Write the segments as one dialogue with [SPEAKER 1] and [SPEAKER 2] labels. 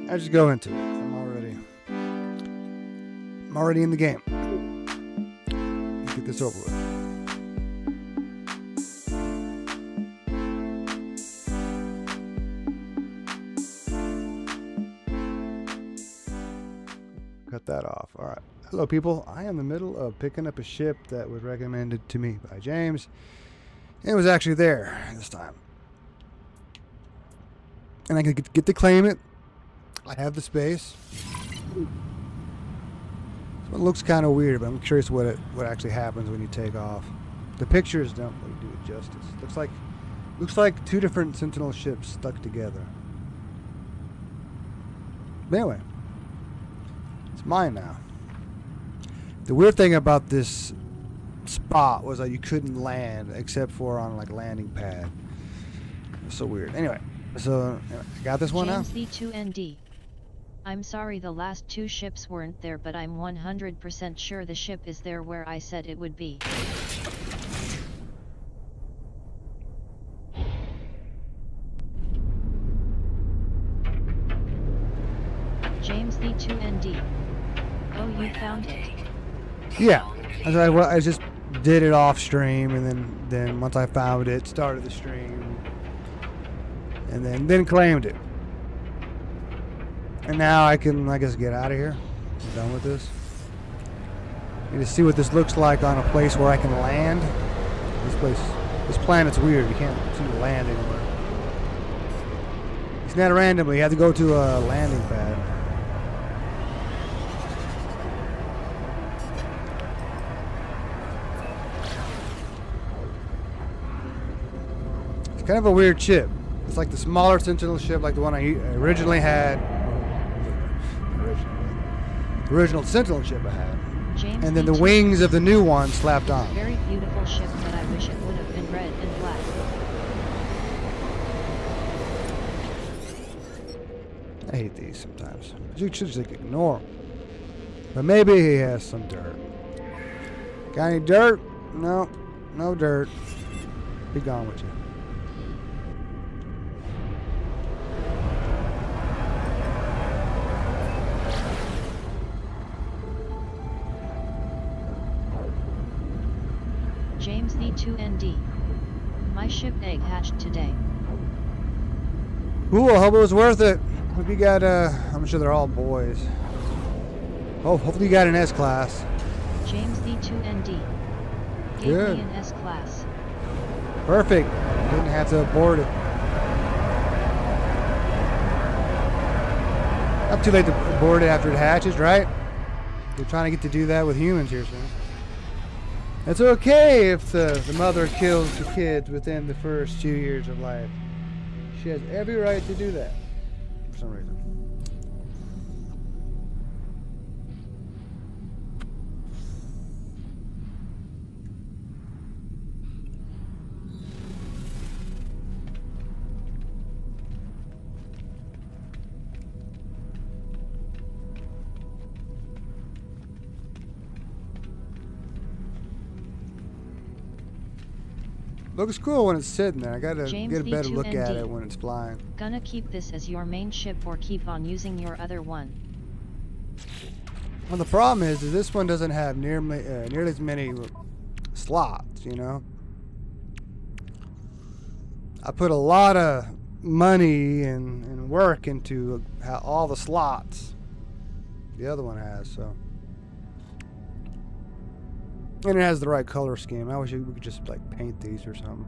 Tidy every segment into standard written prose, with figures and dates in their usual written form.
[SPEAKER 1] I just go into it. I'm already in the game. Let's get this over with. Cut that off. All right. Hello, people. I am in the middle of picking up a ship that was recommended to me by James. It was actually there this time. And I can get to claim it. I have the space. It looks kind of weird, but I'm curious what actually happens when you take off. The pictures don't really do it justice. Looks like two different Sentinel ships stuck together. But anyway, it's mine now. The weird thing about this spot was that you couldn't land except for on like a landing pad. It's so weird. Anyway, so I got this one now.
[SPEAKER 2] James V2ND. I'm sorry the last two ships weren't there, but I'm 100% sure the ship is there where I said it would be. James V2ND. Oh, you found it?
[SPEAKER 1] Yeah, I just did it off stream, and then once I found it, started the stream, and then claimed it. And now I can, I guess, get out of here. I'm done with this. You just see what this looks like on a place where I can land. This planet's weird. You can't seem to land anywhere. It's not randomly. You have to go to a landing pad. It's kind of a weird ship. It's like the smaller Sentinel ship, like the one I originally had. The original Sentinel ship I had.
[SPEAKER 2] James
[SPEAKER 1] And then the wings of the new one slapped on.
[SPEAKER 2] Very beautiful ship, but I wish it would have been red and black.
[SPEAKER 1] I hate these sometimes. You should just ignore them. But maybe he has some dirt. Got any dirt? No. No dirt. Be gone with you.
[SPEAKER 2] James V2ND. My ship egg hatched today.
[SPEAKER 1] Cool, I hope it was worth it. Hope you got, I'm sure they're all boys. Oh, hopefully you got an S-Class.
[SPEAKER 2] James V2ND. Gave
[SPEAKER 1] Good.
[SPEAKER 2] me an S-Class.
[SPEAKER 1] Perfect. Didn't have to abort it. Not too late to abort it after it hatches, right? They're trying to get to do that with humans here soon. It's okay if the mother kills the kids within the first 2 years of life. She has every right to do that for some reason. Looks cool when it's sitting there. I gotta
[SPEAKER 2] James
[SPEAKER 1] get a better look at
[SPEAKER 2] V2ND.
[SPEAKER 1] it when it's flying.
[SPEAKER 2] Gonna keep this as your main ship or keep on using your other one?
[SPEAKER 1] Well, the problem is that this one doesn't have nearly as many slots, you know? I put a lot of money and work into all the slots the other one has, so. And it has the right color scheme. I wish we could just like paint these or something.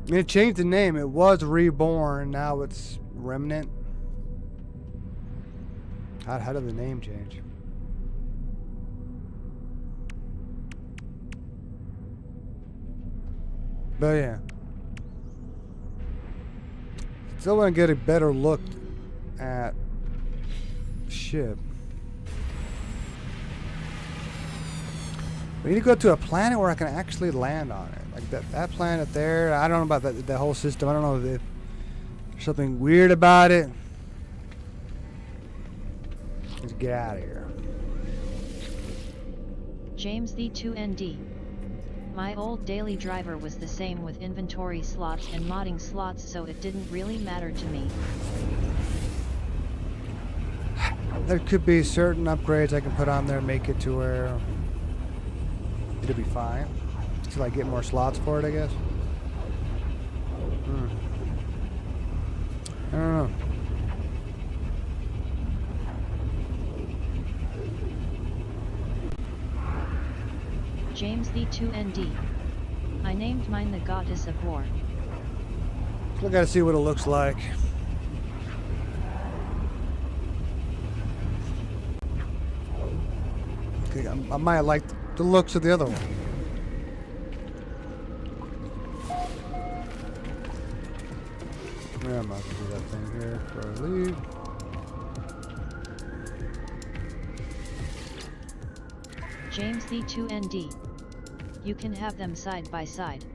[SPEAKER 1] I mean, it changed the name. It was Reborn. Now it's Remnant. How did the name change? But yeah. Still want to get a better look at the ship. We need to go to a planet where I can actually land on it. Like that planet there. I don't know about that whole system. I don't know if there's something weird about it. Let's get out of here.
[SPEAKER 2] James V2ND. My old daily driver was the same with inventory slots and modding slots, so it didn't really matter to me.
[SPEAKER 1] There could be certain upgrades I can put on there, make it to where it'll be fine. Till I get more slots for it, I guess. I don't know.
[SPEAKER 2] James the 2ND. I named mine the Goddess of War.
[SPEAKER 1] Still gotta see what it looks like. Okay, I might like the looks of the other one. Yeah, I might do that thing here before I leave.
[SPEAKER 2] James the 2ND. You can have them side by side.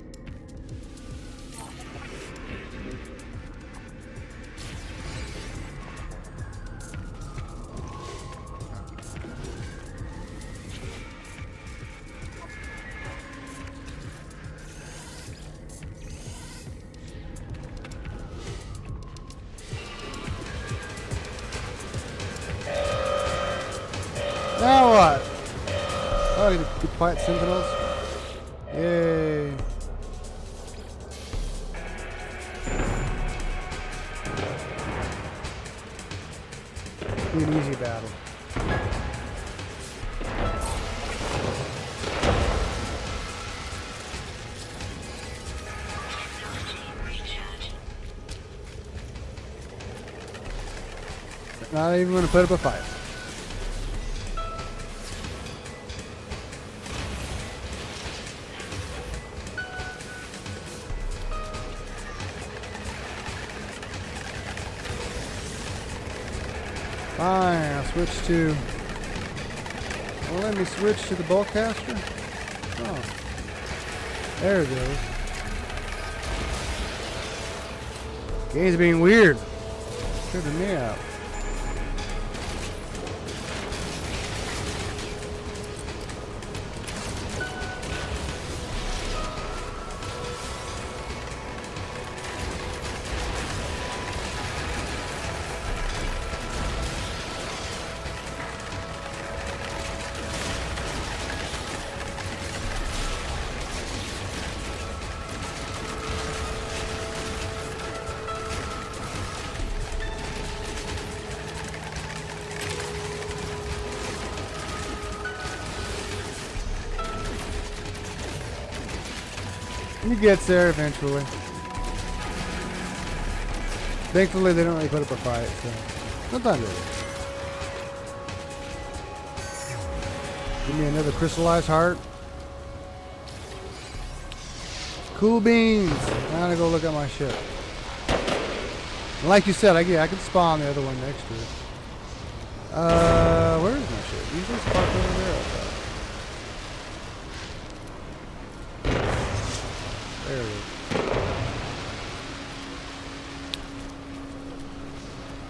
[SPEAKER 1] Now what? Oh, you can quiet sentinels. Yay. Be an easy battle. Not even going to put up a fight. Fine, I'll switch to... Well, let me switch to the Boltcaster. Oh. There it goes. Game's being weird. Tripping me out. He gets there eventually. Thankfully, they don't really put up a fight, so sometimes they do. Give me another crystallized heart. Cool beans. I'm gonna go look at my ship. And like you said, I can spawn the other one next to it. Where is my ship? Usually it's parked over there. I thought. There it is.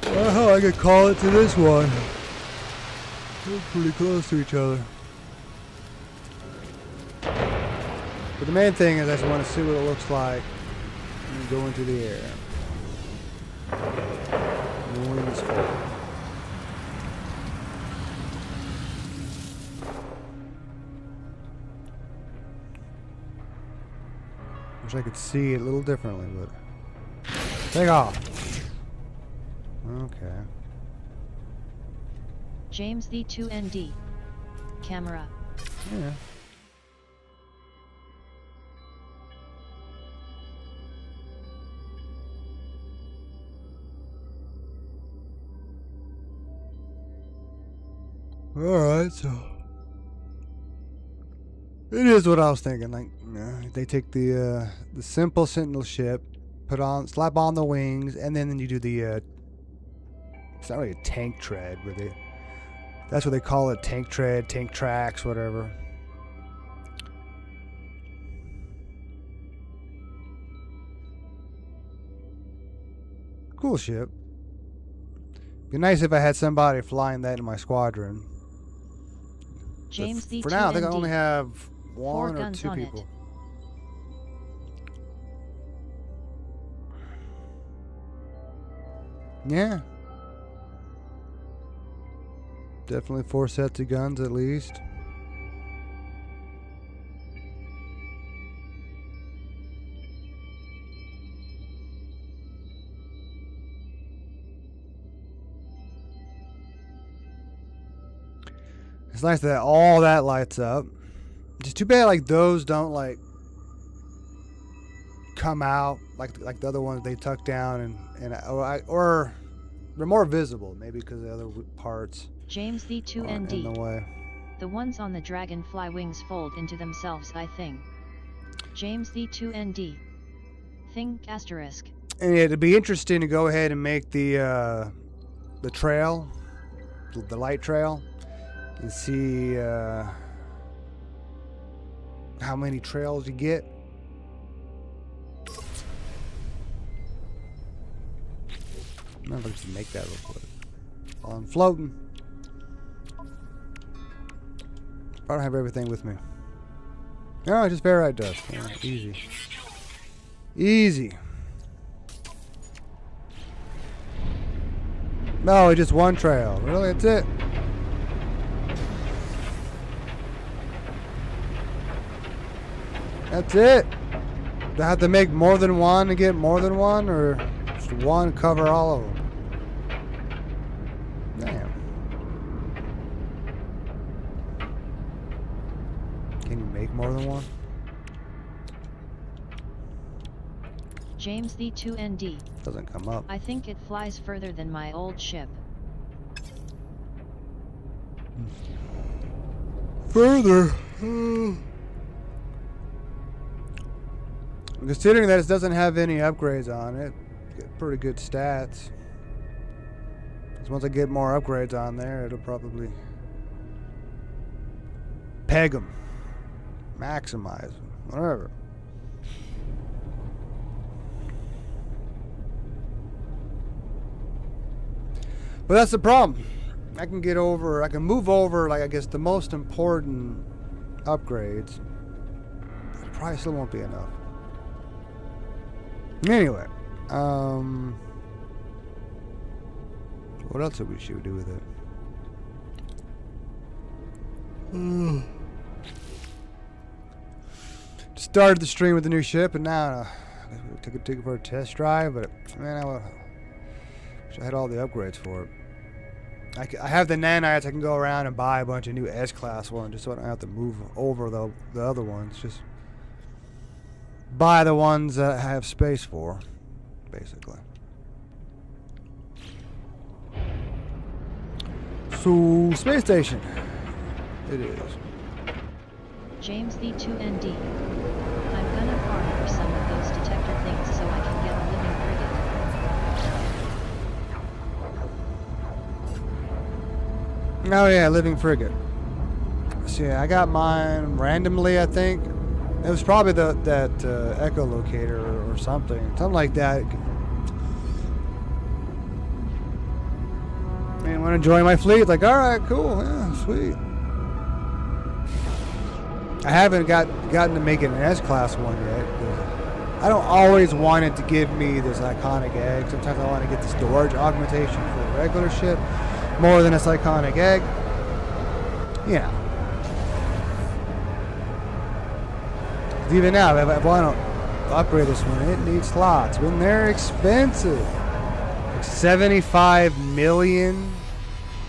[SPEAKER 1] Well, I could call it to this one. They're pretty close to each other. But the main thing is I just want to see what it looks like when you go into the air. The wings fall. Wish I could see it a little differently, but take off. Okay.
[SPEAKER 2] James the 2ND. Camera.
[SPEAKER 1] Yeah. Alright, so it is what I was thinking. Like, they take the simple Sentinel ship, slap on the wings, and then you do the it's not really a tank tread, but that's what they call it, tank tread, tank tracks, whatever. Cool ship. Be nice if I had somebody flying that in my squadron.
[SPEAKER 2] James the
[SPEAKER 1] For now, I think I
[SPEAKER 2] 2ND.
[SPEAKER 1] only have
[SPEAKER 2] 4
[SPEAKER 1] one or
[SPEAKER 2] guns
[SPEAKER 1] 2
[SPEAKER 2] on
[SPEAKER 1] people.
[SPEAKER 2] it.
[SPEAKER 1] Yeah. Definitely 4 sets of guns at least. It's nice that all that lights up. Just too bad like those don't like come out like the other ones they tuck down or they're more visible maybe because the other parts
[SPEAKER 2] James the
[SPEAKER 1] aren't in
[SPEAKER 2] 2ND.
[SPEAKER 1] the way.
[SPEAKER 2] The ones on the dragonfly wings fold into themselves, I think. James the 2ND. Think asterisk.
[SPEAKER 1] And it'd be interesting to go ahead and make the trail, the light trail, and see how many trails you get. I'm gonna just make that real quick while I'm floating. I don't have everything with me. No, just ferrite dust. Yeah, easy. Easy. No, just one trail. Really, that's it. That's it. Do I have to make more than one to get more than one, or just one cover all of them? Damn. Can you make more than one?
[SPEAKER 2] James the 2ND.
[SPEAKER 1] Doesn't come up.
[SPEAKER 2] I think it flies further than my old ship.
[SPEAKER 1] Further. Considering that it doesn't have any upgrades on it, get pretty good stats. Because once I get more upgrades on there, it'll probably peg them, maximize them, whatever. But that's the problem. I can move over, like, I guess the most important upgrades. It probably still won't be enough. Anyway, what else should we do with it? Started the stream with the new ship, and now we took it for a test drive. But man, I wish I had all the upgrades for it. I have the nanites. I can go around and buy a bunch of new S-class ones, just so I don't have to move over the other ones. Just buy the ones that I have space for, basically. So, space station. It is.
[SPEAKER 2] James the 2ND. I'm gonna farm for some of those detector things so I can get a living frigate.
[SPEAKER 1] Oh yeah, living frigate. So yeah, I got mine randomly, I think. It was probably that echolocator or something like that. Man, want to join my fleet? Like, all right, cool, yeah, sweet. I haven't gotten to make it an S-class one yet. I don't always want it to give me this iconic egg. Sometimes I want to get the storage augmentation for the regular ship more than this iconic egg. Yeah. Even now, if I want to upgrade this one, it needs slots. When they're expensive, like 75 million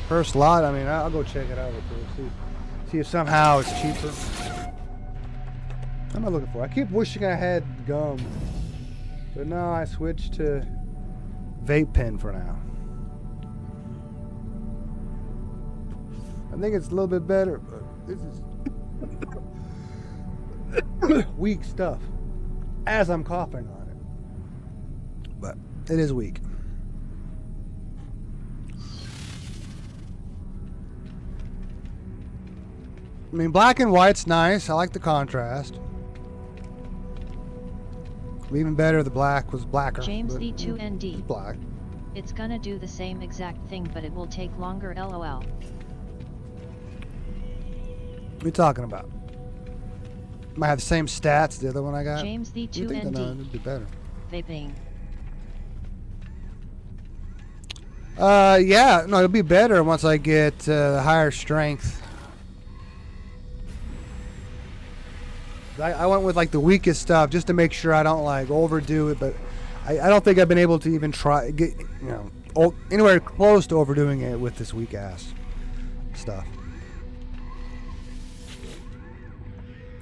[SPEAKER 1] per slot. I mean, I'll go check it out real quick. See if somehow it's cheaper. What am I looking for? I keep wishing I had gum, but no, I switched to vape pen for now. I think it's a little bit better, but this is weak stuff as I'm coughing on it. But it is weak. I mean, black and white's nice. I like the contrast. Even better, the black was blacker.
[SPEAKER 2] James the 2ND.
[SPEAKER 1] It's black.
[SPEAKER 2] It's gonna do the same exact thing, but it will take longer, lol.
[SPEAKER 1] What are you talking about? Might have the same stats the other one I got.
[SPEAKER 2] James the
[SPEAKER 1] You think that, no,
[SPEAKER 2] 2ND.
[SPEAKER 1] it'd be better.
[SPEAKER 2] Vaping.
[SPEAKER 1] Yeah, no, it'll be better once I get higher strength. I went with like the weakest stuff just to make sure I don't like overdo it, but I don't think I've been able to even try get anywhere close to overdoing it with this weak ass stuff.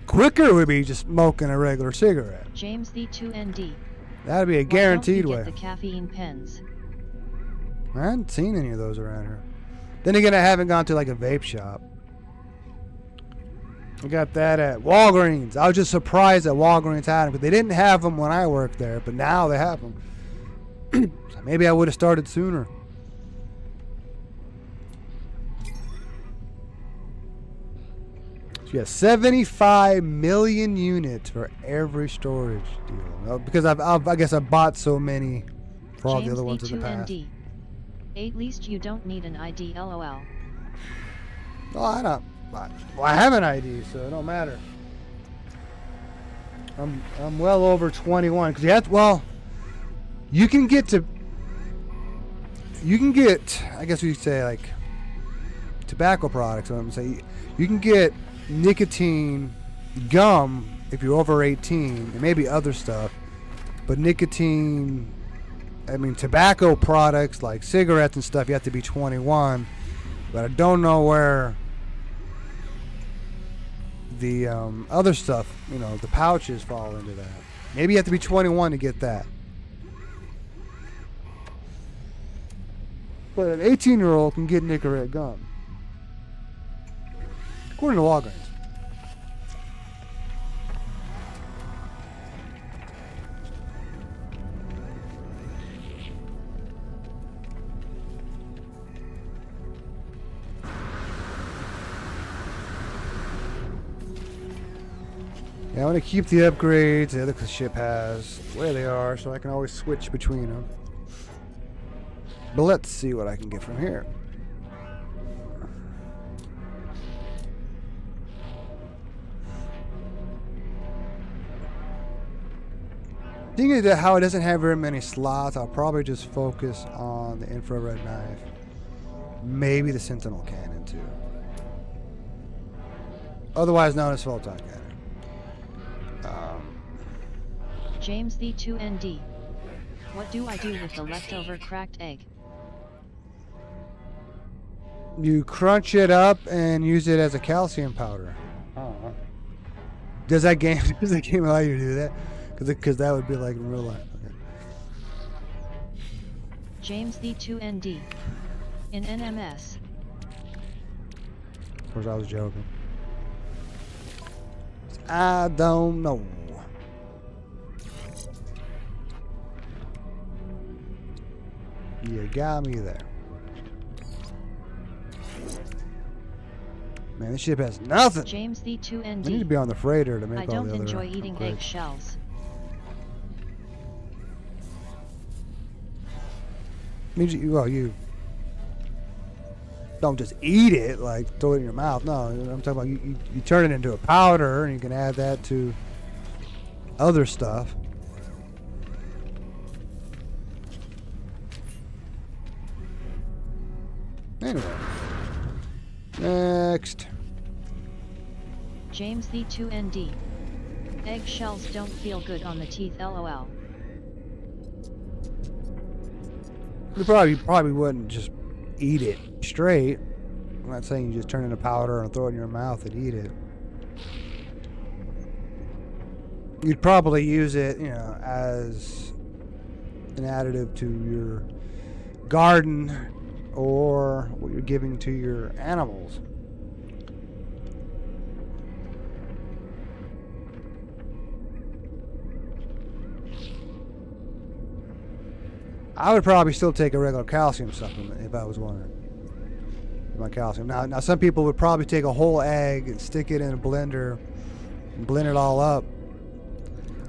[SPEAKER 1] Quicker would be just smoking a regular cigarette.
[SPEAKER 2] James the 2ND.
[SPEAKER 1] That'd be a guaranteed
[SPEAKER 2] Why
[SPEAKER 1] way.
[SPEAKER 2] don't you get the caffeine pens?
[SPEAKER 1] I haven't seen any of those around here. Then again, I haven't gone to like a vape shop. I got that at Walgreens. I was just surprised that Walgreens had them, but they didn't have them when I worked there, but now they have them. So maybe I would have started sooner. So yeah, 75 million units for every storage deal. Because I guess I bought so many for all the other ones in the past.
[SPEAKER 2] James At least you don't need an ID, lol.
[SPEAKER 1] No, I don't. Well, I have an ID, so it don't matter. I'm well over 21 because you have to, well, you can get, I guess we could say like tobacco products. I'm gonna say you can get nicotine gum if you're over 18, and maybe other stuff, but nicotine, I mean tobacco products like cigarettes and stuff, you have to be 21. But I don't know where the other stuff, the pouches fall into that. Maybe you have to be 21 to get that. But an 18-year-old can get Nicorette gum. According to Walgreens. Yeah, I want to keep the upgrades the other ship has where they are, so I can always switch between them. But let's see what I can get from here. Seeing as how it doesn't have very many slots, I'll probably just focus on the infrared knife. Maybe the sentinel cannon too. Otherwise known as photon cannon.
[SPEAKER 2] James the 2ND. What do I do with the leftover cracked egg?
[SPEAKER 1] You crunch it up and use it as a calcium powder. Does that game allow you to do that? Because that would be like in real life. Okay.
[SPEAKER 2] James the 2ND. In NMS.
[SPEAKER 1] Of course, I was joking. I don't know. You got me there. Man, this ship has nothing.
[SPEAKER 2] James the 2ND.
[SPEAKER 1] I need to be on the freighter to make
[SPEAKER 2] I
[SPEAKER 1] all the
[SPEAKER 2] don't
[SPEAKER 1] other
[SPEAKER 2] enjoy eating
[SPEAKER 1] upgrades.
[SPEAKER 2] eggshells.
[SPEAKER 1] Means you don't just eat it, like throw it in your mouth. No, I'm talking about you turn it into a powder, and you can add that to other stuff. Anyway, next.
[SPEAKER 2] James the 2ND. Eggshells don't feel good on the teeth, lol.
[SPEAKER 1] You probably wouldn't just eat it straight. I'm not saying you just turn it into powder and throw it in your mouth and eat it. You'd probably use it, as an additive to your garden or what you're giving to your animals. I would probably still take a regular calcium supplement if I was wanting my calcium. Now some people would probably take a whole egg and stick it in a blender and blend it all up.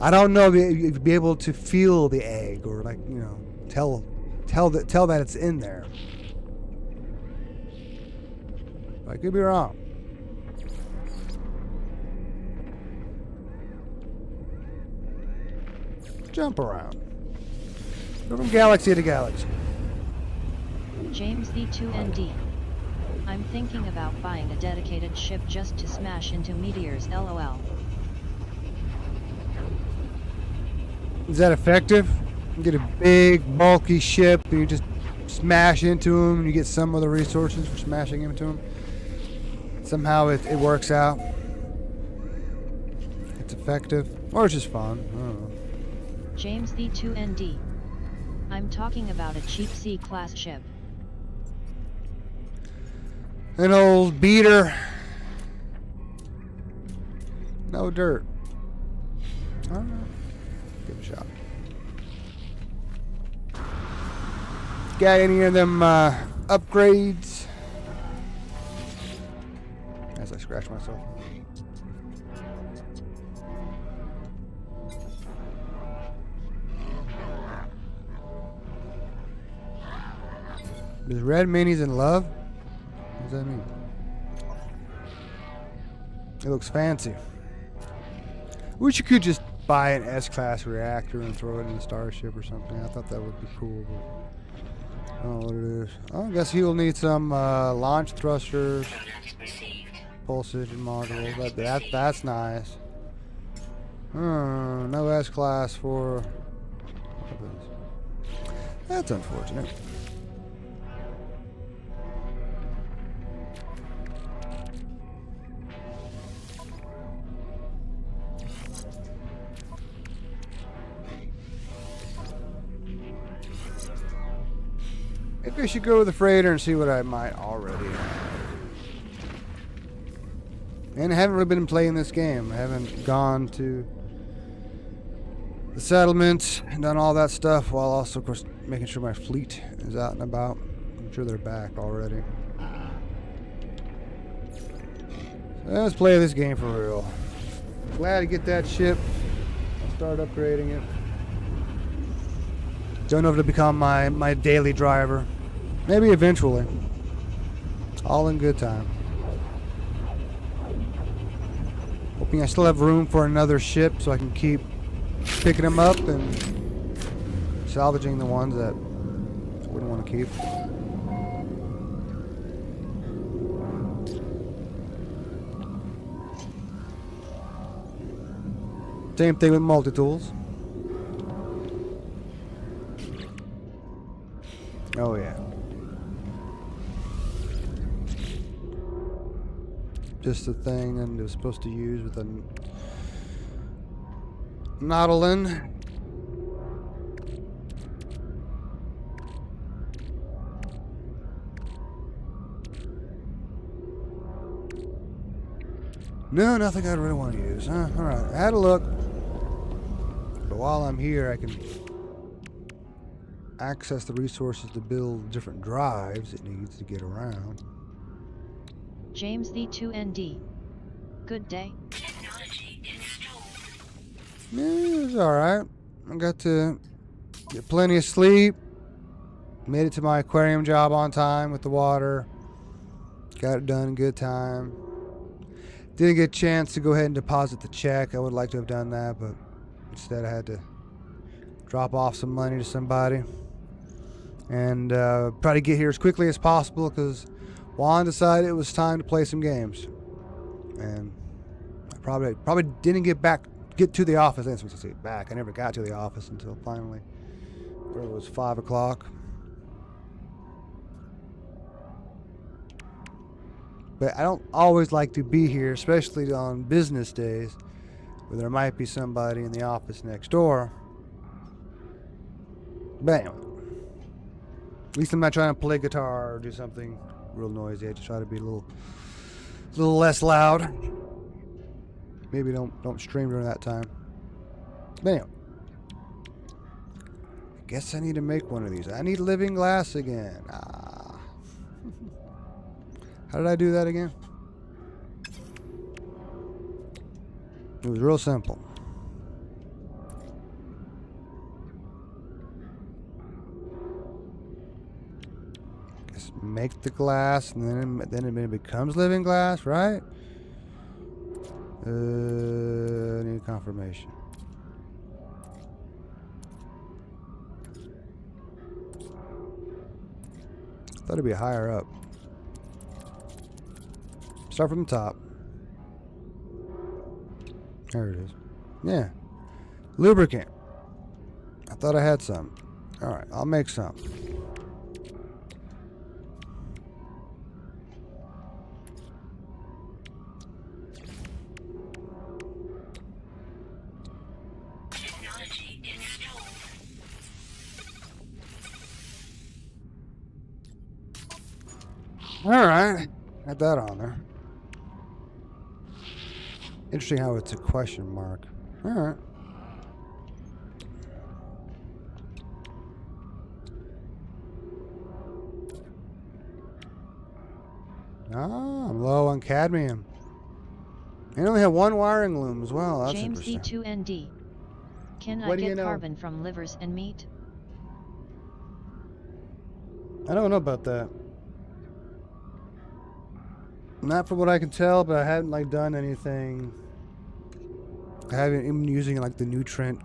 [SPEAKER 1] I don't know if you'd be able to feel the egg or tell that it's in there. I could be wrong. Jump around. Go from galaxy to galaxy.
[SPEAKER 2] James the 2ND. I'm thinking about buying a dedicated ship just to smash into meteors, lol.
[SPEAKER 1] Is that effective? You get a big, bulky ship and you just smash into them and you get some of the resources for smashing into them. Somehow it works out. It's effective. Or it's just fun. I don't know.
[SPEAKER 2] James the 2ND. I'm talking about a cheap C-class ship.
[SPEAKER 1] An old beater. No dirt. I don't know. Give it a shot. Got any of them upgrades? As I scratch myself. Is Red Minis in love? What does that mean? It looks fancy. Wish you could just buy an S-class reactor and throw it in a starship or something. I thought that would be cool, but I don't know what it is. Oh, I guess he'll need some launch thrusters, pulse engine modules. That's nice. No S-class for. That's unfortunate. Maybe I should go with the freighter and see what I might already have. And I haven't really been playing this game. I haven't gone to the settlements and done all that stuff, while also, of course, making sure my fleet is out and about. I'm sure they're back already. So let's play this game for real. Glad to get that ship. I'll start upgrading it. Don't know if it'll become my daily driver. Maybe eventually. All in good time. Hoping I still have room for another ship so I can keep picking them up and salvaging the ones that I wouldn't want to keep. Same thing with multi-tools. Oh yeah. Just the thing and it was supposed to use with a Nautilin. No, nothing I really want to use. Alright, I had a look. But while I'm here, I can access the resources to build different drives it needs to get around.
[SPEAKER 2] James the 2ND. Good day.
[SPEAKER 1] Yeah, it was alright. I got to get plenty of sleep. Made it to my aquarium job on time with the water. Got it done in good time. Didn't get a chance to go ahead and deposit the check. I would like to have done that, but instead I had to drop off some money to somebody. And try to get here as quickly as possible because Juan decided it was time to play some games. And I probably didn't get to the office. I didn't supposed to say back. I never got to the office until finally, where it was 5 o'clock. But I don't always like to be here, especially on business days, where there might be somebody in the office next door. But anyway, at least I'm not trying to play guitar or do something real noisy. I just try to be a little less loud. Maybe don't stream during that time. But anyway, I guess I need to make one of these. I need living glass again. How did I do that again? It was real simple. Just make the glass, and then it becomes living glass, right? I need confirmation. Thought it'd be higher up. Start from the top. There it is. Yeah. Lubricant. I thought I had some. Alright, I'll make some. Alright. Got that on there. Interesting how it's a question mark. Alright. Ah, I'm low on cadmium. I only have one wiring loom as well. That's
[SPEAKER 2] James
[SPEAKER 1] interesting.
[SPEAKER 2] E2ND. Can
[SPEAKER 1] What
[SPEAKER 2] I
[SPEAKER 1] do you
[SPEAKER 2] get
[SPEAKER 1] know?
[SPEAKER 2] carbon from livers and meat?
[SPEAKER 1] I don't know about that. Not from what I can tell, but I haven't like done anything. I haven't even using like the nutrient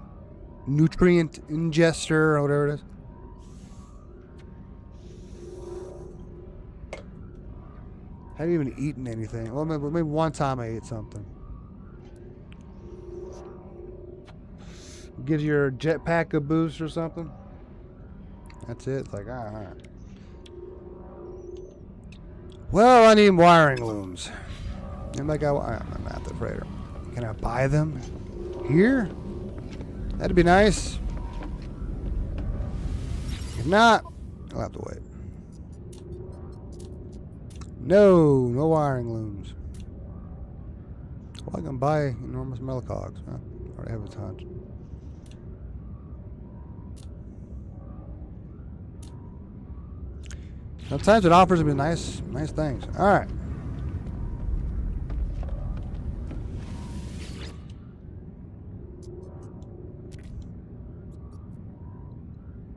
[SPEAKER 1] ingester or whatever it is. I haven't even eaten anything. Well, maybe one time I ate something. Gives your jetpack a boost or something. That's it. It's like, all right. Well, I need wiring looms. And like I'm at the freighter. Can I buy them here? That'd be nice. If not, I'll have to wait. No wiring looms. Well, I can buy enormous metal cogs. Huh? I already have a ton. Sometimes it offers me nice things. All right.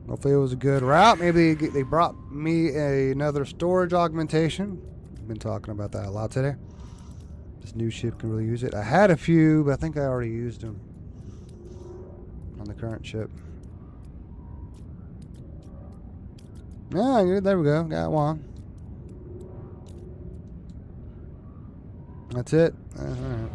[SPEAKER 1] Hopefully it was a good route. Maybe they brought me another storage augmentation. I've been talking about that a lot today. This new ship can really use it. I had a few, but I think I already used them on the current ship. Yeah, there we go. Got one. That's it. All right.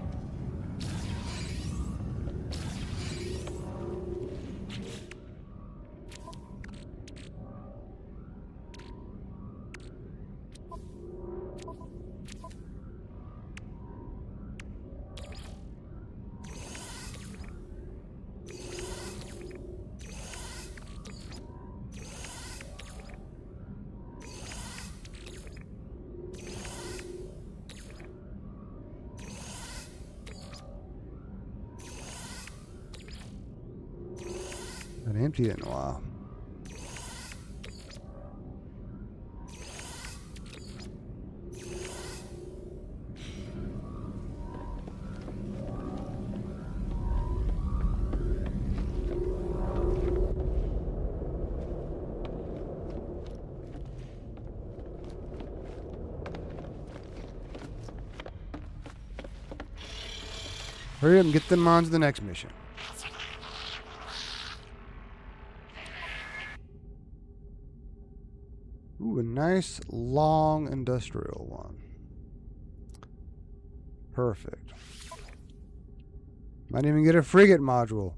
[SPEAKER 1] Been emptied it in a while. Hurry up and get them on to the next mission. Ooh, a nice long industrial one. Perfect. Might even get a frigate module.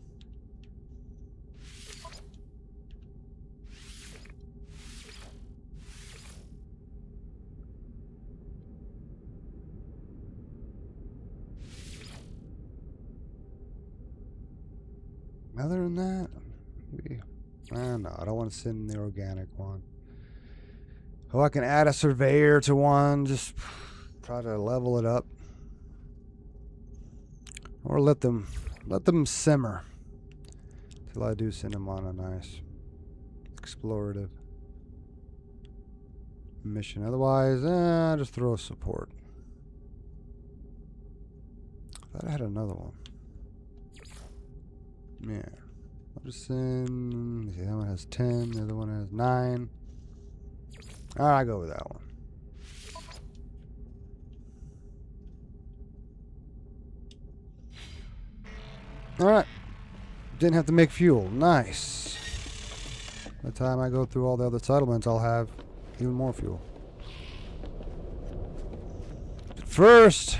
[SPEAKER 1] Other than that, maybe. No, I don't want to send the organic one. Oh, I can add a surveyor to one. Just try to level it up, or let them simmer till I do send them on a nice explorative mission. Otherwise, just throw a support. I thought I had another one. Yeah. I'll just send. Let's see, that one has 10. The other one has 9. I'll go with that one. Alright. Didn't have to make fuel. Nice. By the time I go through all the other settlements, I'll have Even more fuel. But first,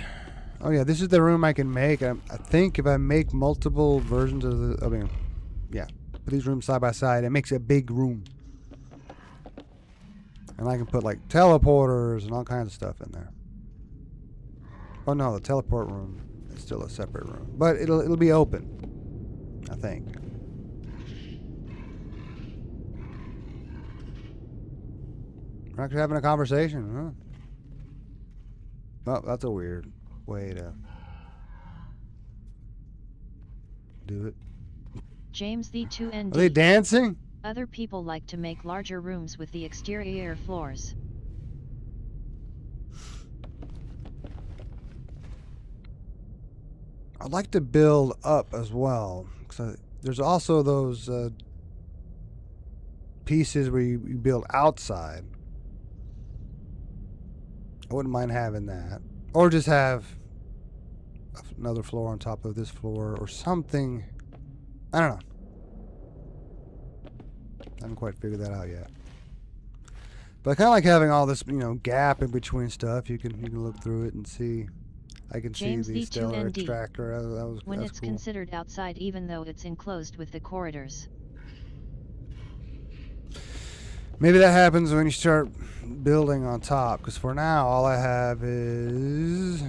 [SPEAKER 1] oh yeah, this is the room I can make. I think if I make multiple versions of the, I mean, yeah, put these rooms side by side, it makes a big room. And I can put like teleporters and all kinds of stuff in there. Oh no, the teleport room is still a separate room, but it'll be open, I think. We're actually having a conversation, huh? Well, that's a weird way to do it.
[SPEAKER 2] James the 2ND.
[SPEAKER 1] Are they dancing?
[SPEAKER 2] Other people like to make larger rooms with the exterior floors.
[SPEAKER 1] I'd like to build up as well. There's also those pieces where you build outside. I wouldn't mind having that. Or just have another floor on top of this floor or something. I don't know. I haven't quite figured that out yet. But I kind of like having all this, gap in between stuff. You can look through it and see. I can
[SPEAKER 2] James
[SPEAKER 1] see the stellar
[SPEAKER 2] V2ND.
[SPEAKER 1] extractor.
[SPEAKER 2] When
[SPEAKER 1] that's
[SPEAKER 2] it's
[SPEAKER 1] cool.
[SPEAKER 2] considered outside even though it's enclosed with the corridors.
[SPEAKER 1] Maybe that happens when you start building on top. Because for now, all I have is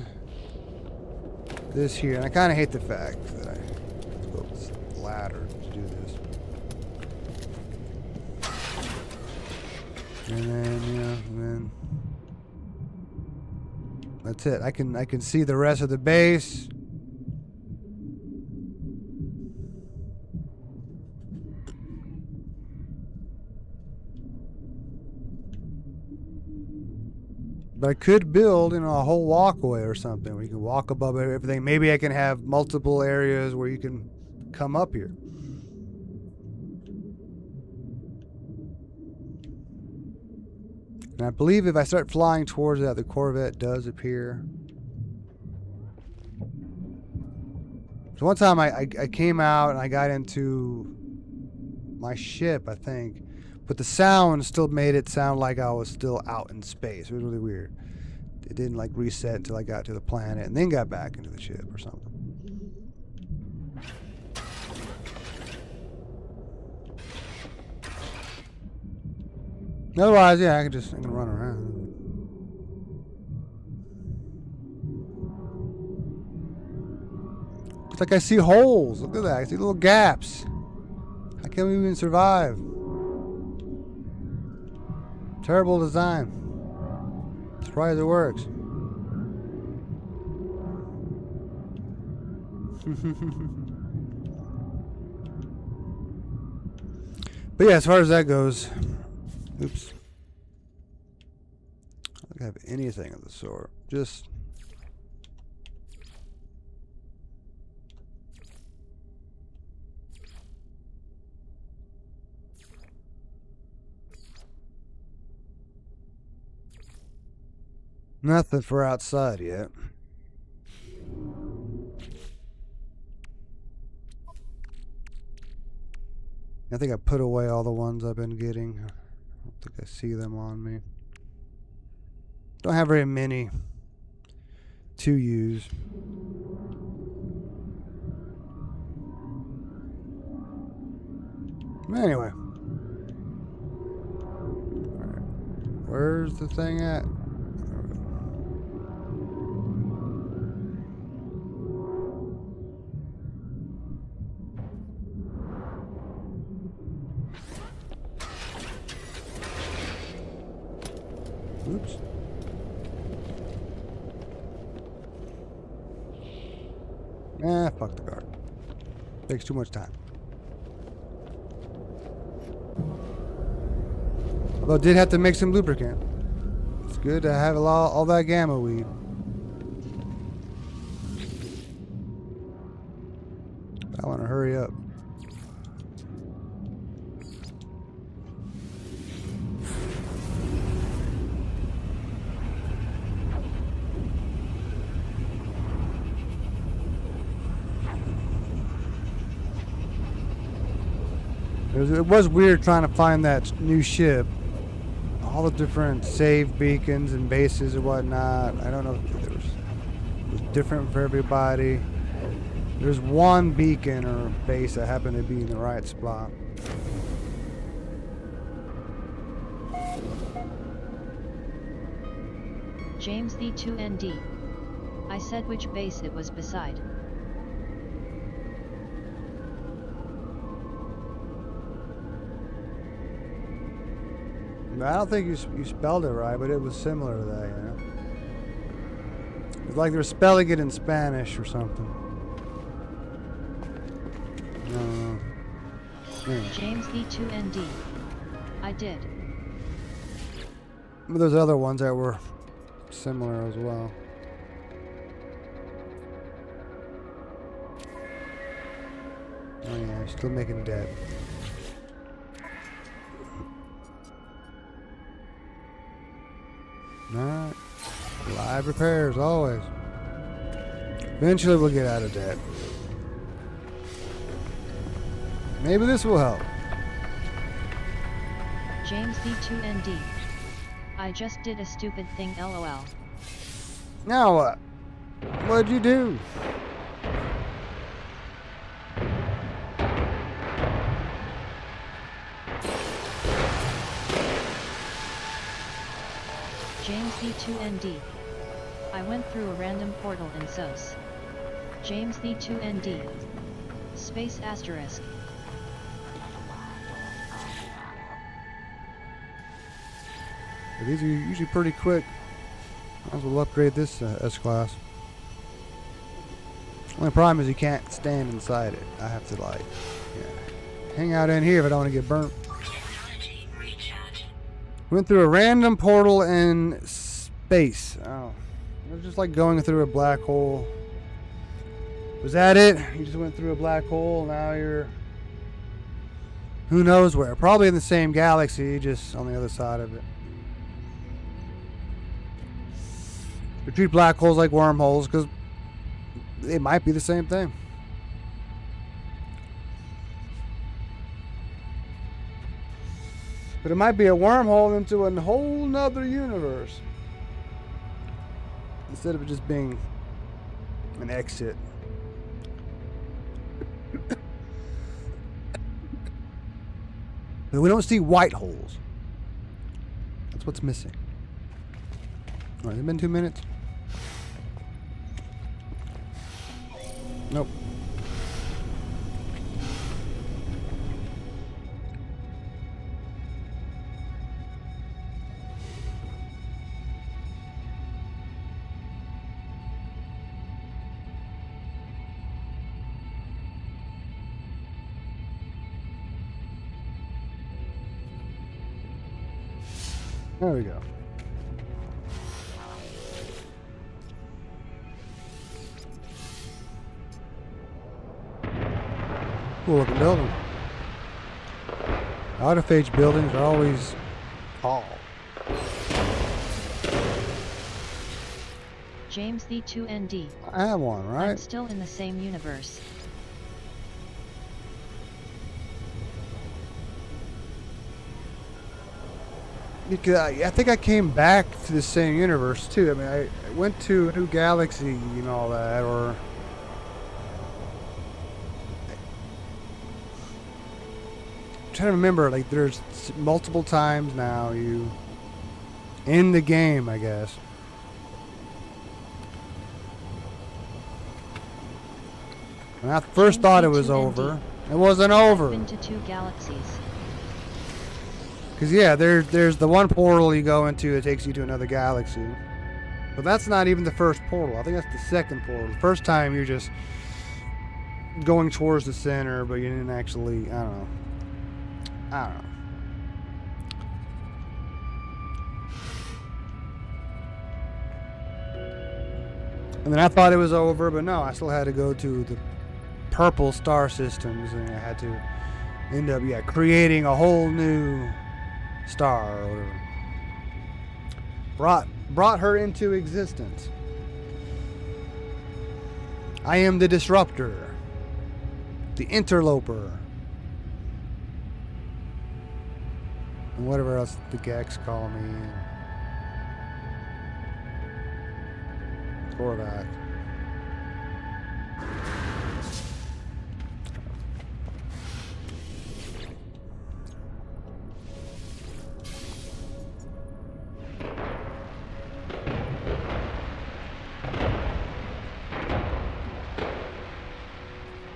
[SPEAKER 1] this here. And I kind of hate the fact that I built this ladder to do this. And then, and then that's it. I can see the rest of the base. But I could build, a whole walkway or something where you can walk above everything. Maybe I can have multiple areas where you can come up here. And I believe if I start flying towards that, the Corvette does appear. So one time I came out and I got into my ship, I think. But the sound still made it sound like I was still out in space. It was really weird. It didn't like reset until I got to the planet and then got back into the ship or something. Otherwise, yeah, I can run around. It's like I see holes. Look at that. I see little gaps. How can we even survive? Terrible design. Surprised it works. But yeah, as far as that goes, oops. I don't have anything of the sort. Just nothing for outside yet. I think I put away all the ones I've been getting. I don't think I see them on me. Don't have very many to use. Anyway. Alright. Where's the thing at? Oops. Fuck the guard. Takes too much time. Although I did have to make some lubricant. It's good to have all that gamma weed. I want to hurry up. It was weird trying to find that new ship all the different save beacons and bases and whatnot. I don't know if it was different for everybody. There's one beacon or base that happened to be in the right spot.
[SPEAKER 2] James the 2ND. I said which base it was beside.
[SPEAKER 1] I don't think you spelled it right, but it was similar to that, you know? It's like they're spelling it in Spanish or something. I don't know. Yeah.
[SPEAKER 2] James the 2ND. I did.
[SPEAKER 1] But there's other ones that were similar as well. Oh yeah, still making debt. Alright. Live repairs, always. Eventually we'll get out of debt. Maybe this will help.
[SPEAKER 2] James the 2ND. I just did a stupid thing, lol.
[SPEAKER 1] Now what? What'd you do?
[SPEAKER 2] James the 2ND. I went through a random portal in SOS. James the 2ND. Space asterisk.
[SPEAKER 1] These are usually pretty quick. Might as well upgrade this S-Class. Only problem is you can't stand inside it. I have to like, hang out in here if I don't want to get burnt. Went through a random portal in space. Oh, it was just like going through a black hole. Was that it? You just went through a black hole. Now you're who knows where? Probably in the same galaxy, just on the other side of it. We treat black holes like wormholes because they might be the same thing. But it might be a wormhole into a whole nother universe. Instead of it just being an exit. But we don't see white holes. That's what's missing. Alright, it's been 2 minutes. Nope. There we go. Cool looking building. Autophage buildings are always tall.
[SPEAKER 2] James the 2ND.
[SPEAKER 1] I have one, right?
[SPEAKER 2] I'm still in the same universe.
[SPEAKER 1] Because I think I came back to the same universe too. I mean, I went to a new galaxy and all that, or I'm trying to remember. Like, there's multiple times now you in the game, I guess. When I first thought it was over, it wasn't over.
[SPEAKER 2] I've been to 2 galaxies.
[SPEAKER 1] Because, yeah, there's the one portal you go into that takes you to another galaxy. But that's not even the first portal. I think that's the second portal. The first time you're just going towards the center, but you didn't actually, I don't know. And then I thought it was over, but no, I still had to go to the purple star systems, and I had to end up, creating a whole new star or whatever. Brought her into existence. I am the disruptor, the interloper. And whatever else the Gex call me. Korvac.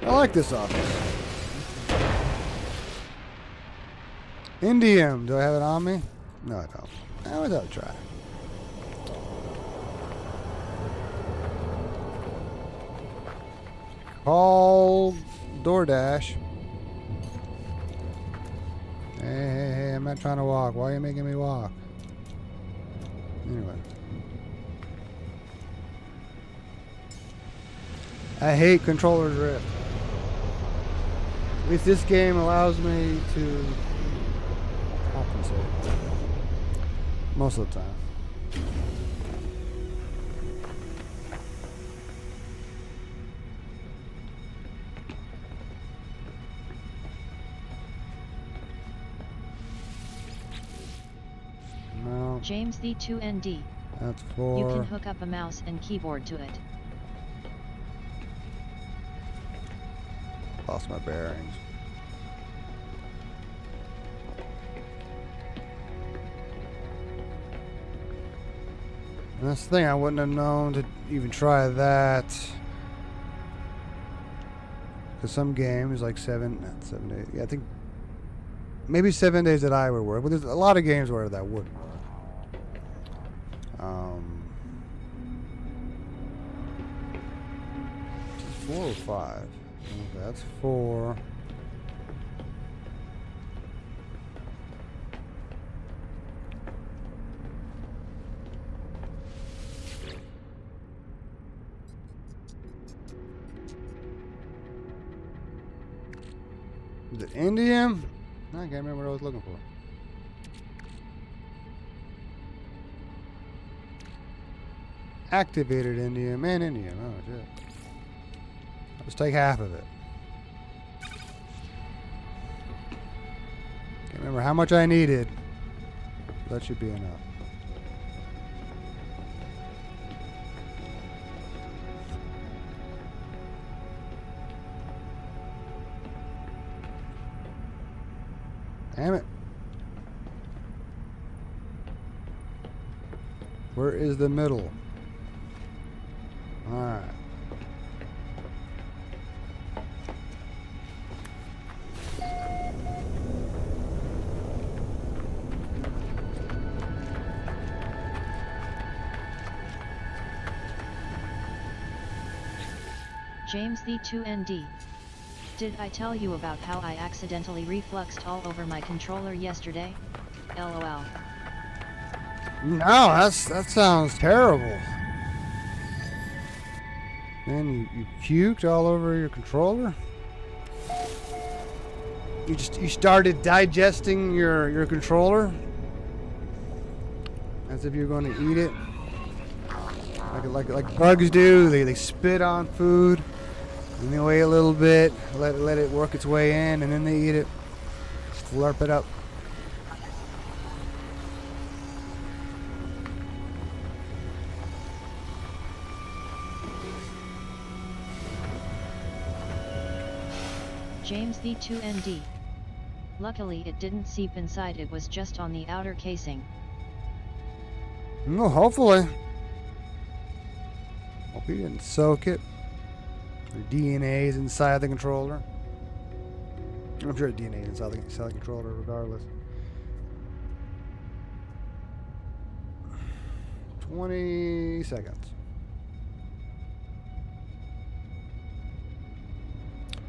[SPEAKER 1] I like this office. Indium. Do I have it on me? No, I don't. I always have to try. Call DoorDash. Hey, I'm not trying to walk. Why are you making me walk? Anyway. I hate controller drift. At least this game allows me to compensate. Most of the time. No.
[SPEAKER 2] James the 2ND.
[SPEAKER 1] That's 4.
[SPEAKER 2] You can hook up a mouse and keyboard to it.
[SPEAKER 1] Lost my bearings. And that's the thing, I wouldn't have known to even try that. Because some games, like 7 days, yeah, I think maybe 7 days that I would work, but there's a lot of games where that wouldn't work. 4 or 5. Okay, that's 4. The Indium? I can't remember what I was looking for. Activated Indium and Indium. Oh, shit. Let's take half of it. Can't remember how much I needed. That should be enough. Damn it. Where is the middle? Alright.
[SPEAKER 2] James the 2ND. Did I tell you about how I accidentally refluxed all over my controller yesterday? LOL.
[SPEAKER 1] No, that sounds terrible. Man, you puked all over your controller? You started digesting your controller? As if you're going to eat it? Like bugs do, they spit on food. And they wait a little bit, let it work its way in, and then they eat it. Slurp it up.
[SPEAKER 2] James the 2ND. Luckily it didn't seep inside, it was just on the outer casing.
[SPEAKER 1] No, hopefully. Hope you didn't soak it. The DNA is inside the controller. I'm sure the DNA is inside the controller regardless. 20 seconds.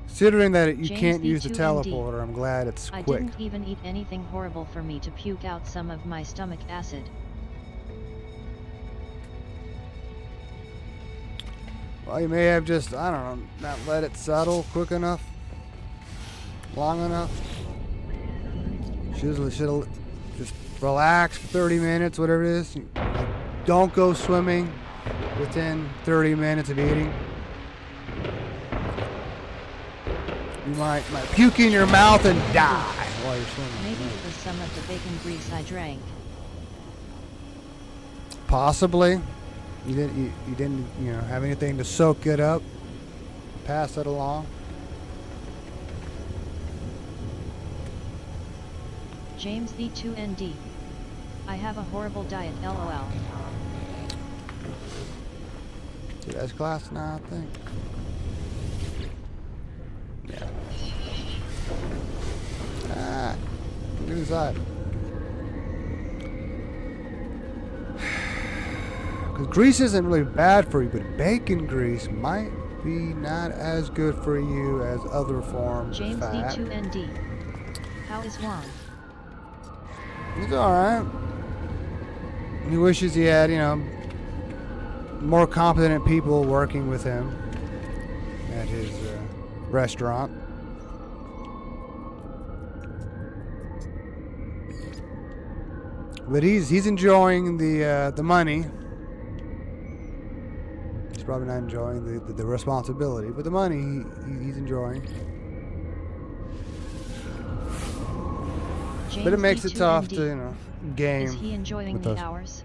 [SPEAKER 1] Considering that you
[SPEAKER 2] James
[SPEAKER 1] can't
[SPEAKER 2] the
[SPEAKER 1] use the
[SPEAKER 2] 2ND.
[SPEAKER 1] teleporter, I'm glad it's
[SPEAKER 2] I
[SPEAKER 1] quick.
[SPEAKER 2] didn't even eat anything horrible for me to puke out some of my stomach acid.
[SPEAKER 1] Well, you may have just, I don't know, not let it settle quick enough, long enough. Should have just relax for 30 minutes, whatever it is. Don't go swimming within 30 minutes of eating. You might puke in your mouth and die. while you're swimming.
[SPEAKER 2] Maybe it was some of the bacon grease I drank.
[SPEAKER 1] Possibly. You didn't have anything to soak it up, pass it along.
[SPEAKER 2] James V2ND. I have a horrible diet, LOL.
[SPEAKER 1] Dude, that's class now, I think. Yeah. Ah, look inside. Because grease isn't really bad for you, but bacon grease might be not as good for you as other forms
[SPEAKER 2] James
[SPEAKER 1] of fat.
[SPEAKER 2] V2ND. How is Juan?
[SPEAKER 1] He's alright. He wishes he had, more competent people working with him at his restaurant. But he's enjoying the money. He's probably not enjoying the responsibility, but the money he's enjoying.
[SPEAKER 2] James
[SPEAKER 1] But it makes it tough
[SPEAKER 2] V2ND.
[SPEAKER 1] to, game.
[SPEAKER 2] Is he enjoying
[SPEAKER 1] with
[SPEAKER 2] the
[SPEAKER 1] us.
[SPEAKER 2] hours?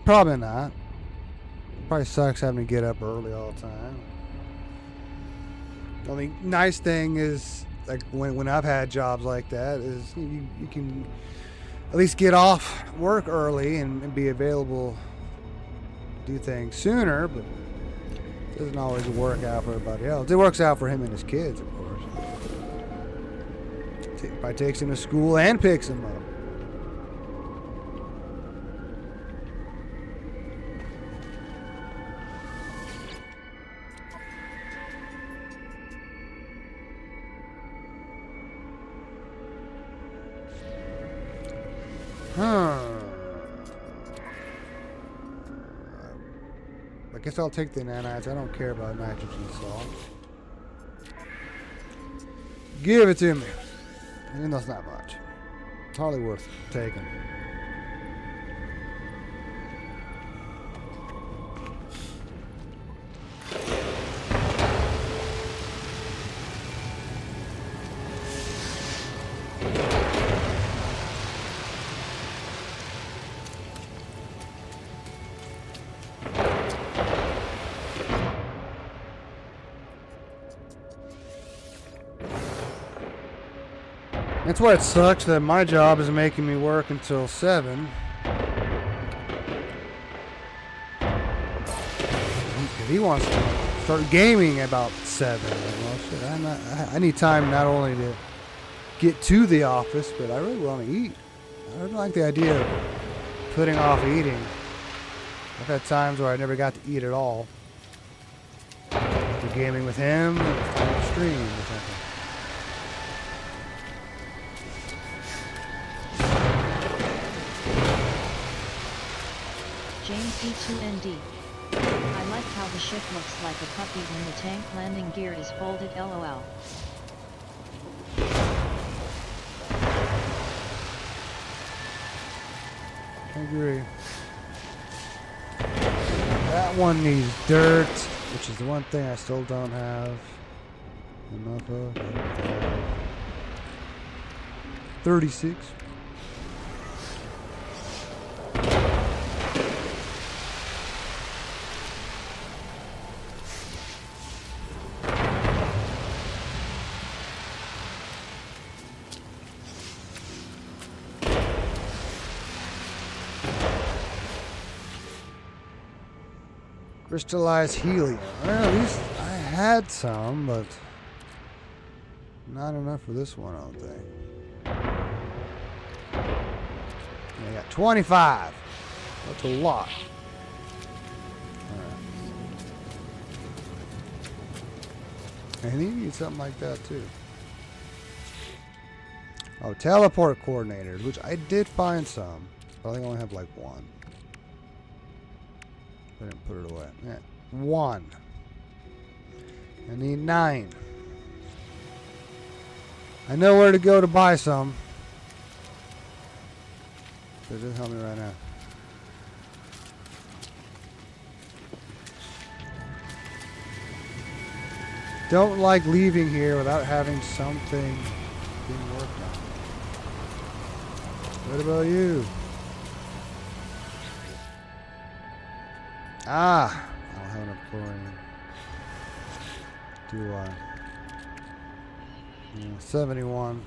[SPEAKER 1] Probably not. Probably sucks having to get up early all the time. The only nice thing is, like when I've had jobs like that, is you can at least get off work early and be available to do things sooner, but it doesn't always work out for everybody else. It works out for him and his kids, of course. Probably takes him to school and picks him up. I guess I'll take the nanites. I don't care about nitrogen salt. Give it to me. Even though it's not much. It's hardly worth taking. That's why it sucks that my job is making me work until 7. If he wants to start gaming about 7, well, shit, I need time not only to get to the office, but I really want to eat. I don't like the idea of putting off eating. I've had times where I never got to eat at all. After gaming with him, on stream or something.
[SPEAKER 2] James V2ND. I like how the ship looks like a puppy when the tank landing gear is folded, LOL.
[SPEAKER 1] I agree. That one needs dirt, which is the one thing I still don't have enough of. 36. Crystallized helium. Well, at least I had some, but not enough for this one, I don't think. I got 25. That's a lot. Alright. And you need something like that too. Oh, teleport coordinators, which I did find some. But I think I only have like one. I didn't put it away. Yeah. 1. I need 9. I know where to go to buy some. So just help me right now. Don't like leaving here without having something being worked on. What about you? Ah! I don't have enough chlorine. Do I? 71.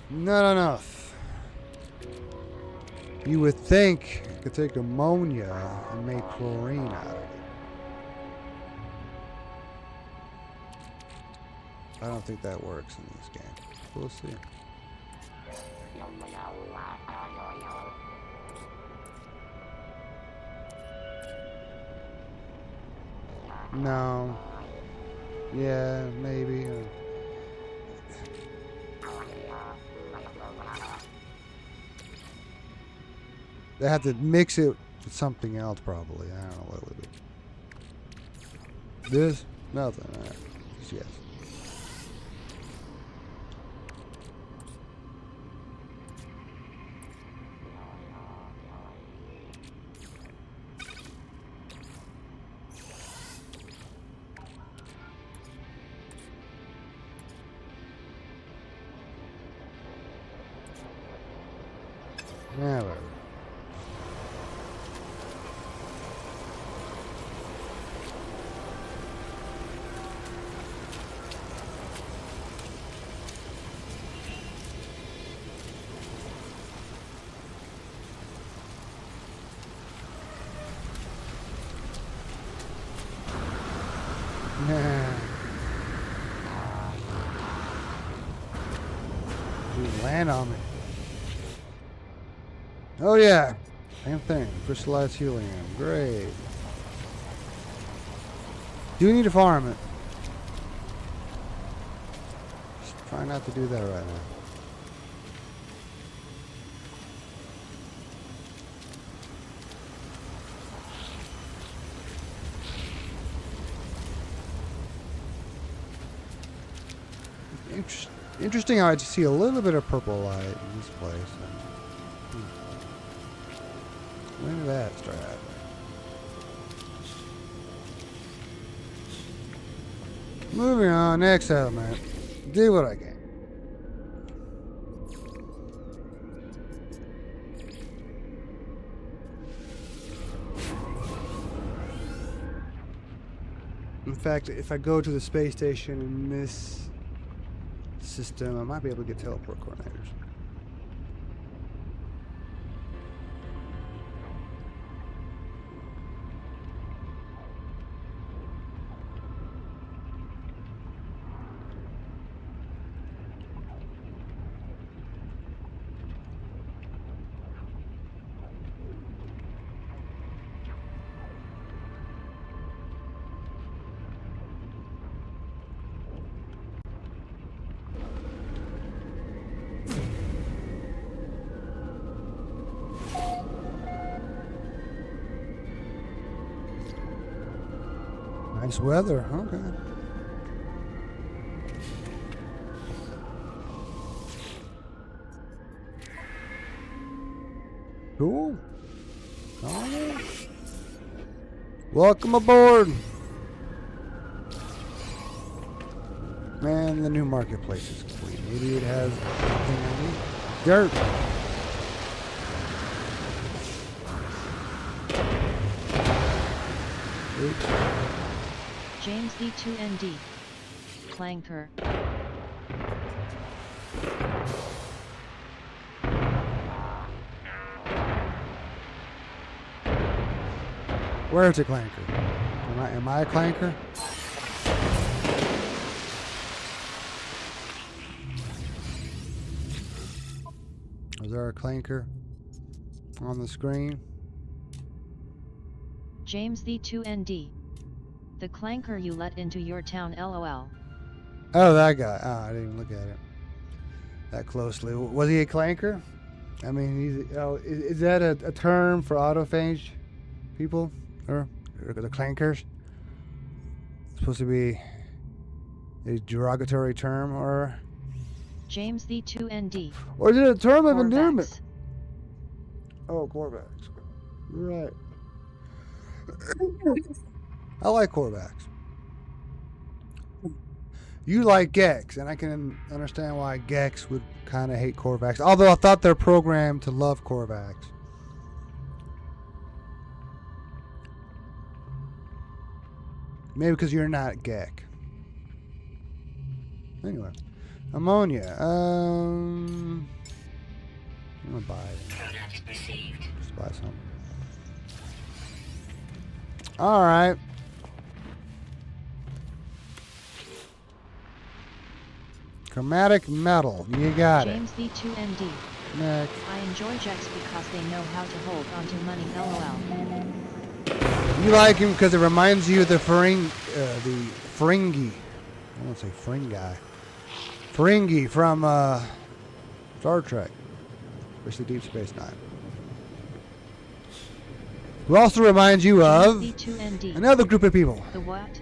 [SPEAKER 1] Not enough. You would think I could take ammonia and make chlorine out of it. I don't think that works in this game. We'll see. No. Yeah, maybe. They have to mix it with something else, probably. I don't know what it would be. This? Nothing. All right. Just yes. Yeah, whatever. Yeah. Dude, land on me. Oh yeah, same thing. Crystallized helium, great. Do need to farm it. Just try not to do that right now. Interesting how I just see a little bit of purple light in this place. When did that start happening? Moving on, next element. Do what I can. In fact, if I go to the space station in this system, I might be able to get teleport coordinators. Nice weather, okay. Cool. Oh. Welcome aboard. Man, the new marketplace is complete. Maybe it has everything I need. Dirt. Oops.
[SPEAKER 2] James D2ND. Clanker.
[SPEAKER 1] Where's a clanker? Am I a clanker? Is there a clanker on the screen?
[SPEAKER 2] James D2ND. The clanker you let into your town, LOL.
[SPEAKER 1] Oh, that guy. Oh, I didn't even look at it that closely. Was he a clanker? I mean, is that a term for autophage people? Or the clankers? It's supposed to be a derogatory term, or
[SPEAKER 2] James D2ND.
[SPEAKER 1] Or is it a term of
[SPEAKER 2] Corvax.
[SPEAKER 1] endearment? Oh, Corvax. Right. I like Corvax. You like Gex, and I can understand why Gex would kind of hate Korvax. Although I thought they're programmed to love Korvax. Maybe because you're not Gek. Anyway, ammonia. I'm gonna buy it.
[SPEAKER 3] Product received.
[SPEAKER 1] Just buy some. All right. Chromatic metal. You got it.
[SPEAKER 2] James V2ND.
[SPEAKER 1] Next.
[SPEAKER 2] I enjoy Jex because they know how to hold onto money. LOL.
[SPEAKER 1] You like him because it reminds you of the Ferengi. I won't say Ferengi. Ferengi from Star Trek, especially Deep Space Nine. Who also reminds you of
[SPEAKER 2] V2ND.
[SPEAKER 1] another group of people,
[SPEAKER 2] The what?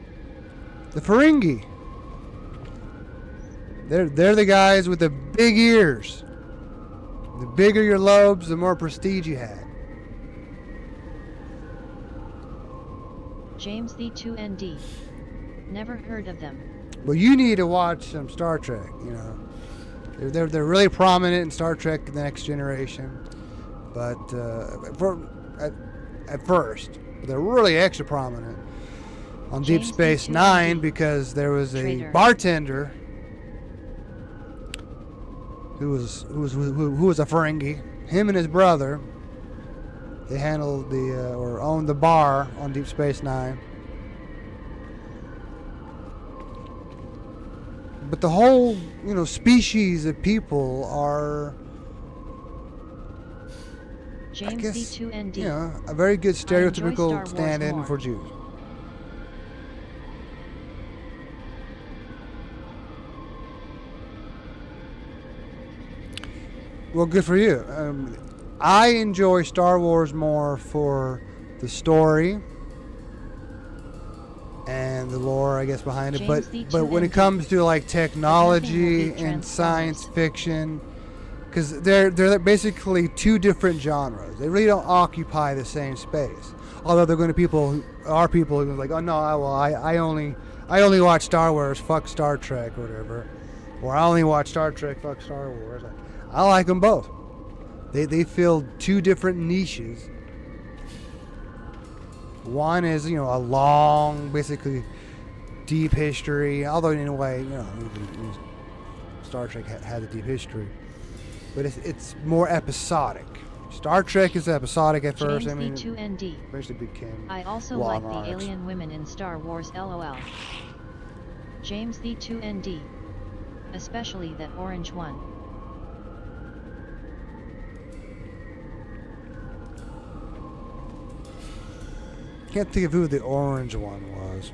[SPEAKER 1] the Ferengi. They're the guys with the big ears. The bigger your lobes, the more prestige you had.
[SPEAKER 2] James V2ND. Never heard of them.
[SPEAKER 1] Well, you need to watch some Star Trek. You know, they're really prominent in Star Trek: The Next Generation, but at first they're really extra prominent on Deep
[SPEAKER 2] James
[SPEAKER 1] Space
[SPEAKER 2] V2ND.
[SPEAKER 1] Nine because there was a
[SPEAKER 2] Traitor.
[SPEAKER 1] bartender who was a Ferengi. Him and his brother, they handled or owned the bar on Deep Space Nine. But the whole, species of people are, I
[SPEAKER 2] James
[SPEAKER 1] guess,
[SPEAKER 2] V2ND.
[SPEAKER 1] a very good
[SPEAKER 2] Star
[SPEAKER 1] stereotypical
[SPEAKER 2] Wars
[SPEAKER 1] stand-in
[SPEAKER 2] more.
[SPEAKER 1] for Jews. Well, good for you. I enjoy Star Wars more for the story and the lore, I guess, behind it.
[SPEAKER 2] James
[SPEAKER 1] But when it
[SPEAKER 2] V2ND.
[SPEAKER 1] comes to like technology
[SPEAKER 2] Nothing will beat
[SPEAKER 1] and science
[SPEAKER 2] Transformers.
[SPEAKER 1] fiction, because they're basically two different genres. They really don't occupy the same space. Although they're going to people who are like, oh no, I only watch Star Wars, fuck Star Trek, or whatever, or I only watch Star Trek, fuck Star Wars. I like them both. They fill two different niches. One is, a long, basically deep history. Although in a way, even Star Trek had a deep history, but it's more episodic. Star Trek is episodic at first.
[SPEAKER 2] James V2ND.
[SPEAKER 1] Eventually became
[SPEAKER 2] I also
[SPEAKER 1] long
[SPEAKER 2] like the
[SPEAKER 1] arcs.
[SPEAKER 2] alien women in Star Wars. LOL. James V2ND. Especially that orange one.
[SPEAKER 1] Can't think of who the orange one was,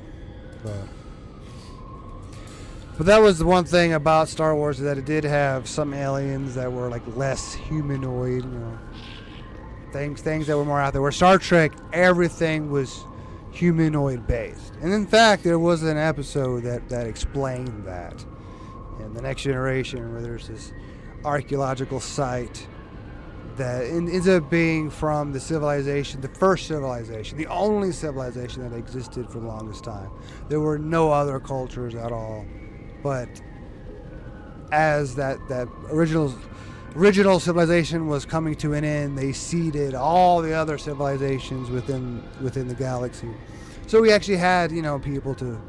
[SPEAKER 1] but that was the one thing about Star Wars, that it did have some aliens that were like less humanoid, things that were more out there. Where Star Trek, everything was humanoid based, and in fact, there was an episode that explained that in The Next Generation, where there's this archaeological site that ends up being from the civilization, the first civilization, the only civilization that existed for the longest time. There were no other cultures at all. But as that original civilization was coming to an end, they seeded all the other civilizations within the galaxy. So we actually had, people to,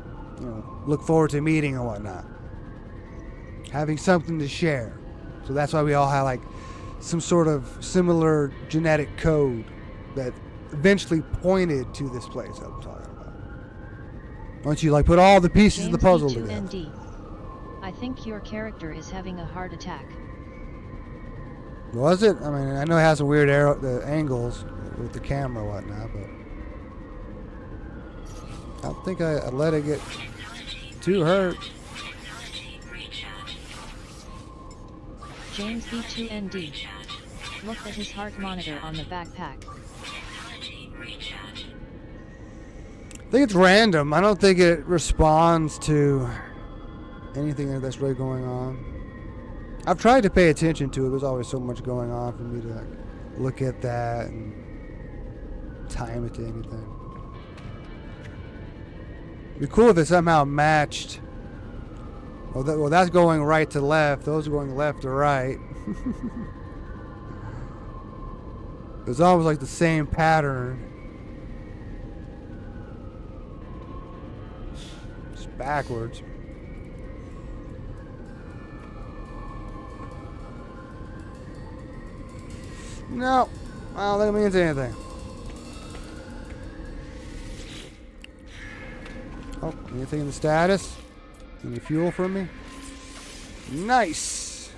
[SPEAKER 1] look forward to meeting and whatnot, having something to share. So that's why we all had like some sort of similar genetic code that eventually pointed to this place I'm talking about. Once you put all the pieces of the puzzle together.
[SPEAKER 2] V2ND. I think your character is having a heart attack.
[SPEAKER 1] Was it? I mean, I know it has some weird the angles with the camera and whatnot, but I don't think I let it get too hurt.
[SPEAKER 2] James V2ND. Look at his heart monitor on the backpack.
[SPEAKER 1] I think it's random. I don't think it responds to anything that's really going on. I've tried to pay attention to it. There's always so much going on for me to look at that and time it to anything. It'd be cool if it somehow matched Well, that's going right to left. Those are going left to right. It's almost like the same pattern. It's backwards. No, I don't think it means anything. Oh, anything in the status? Any fuel from me? Nice.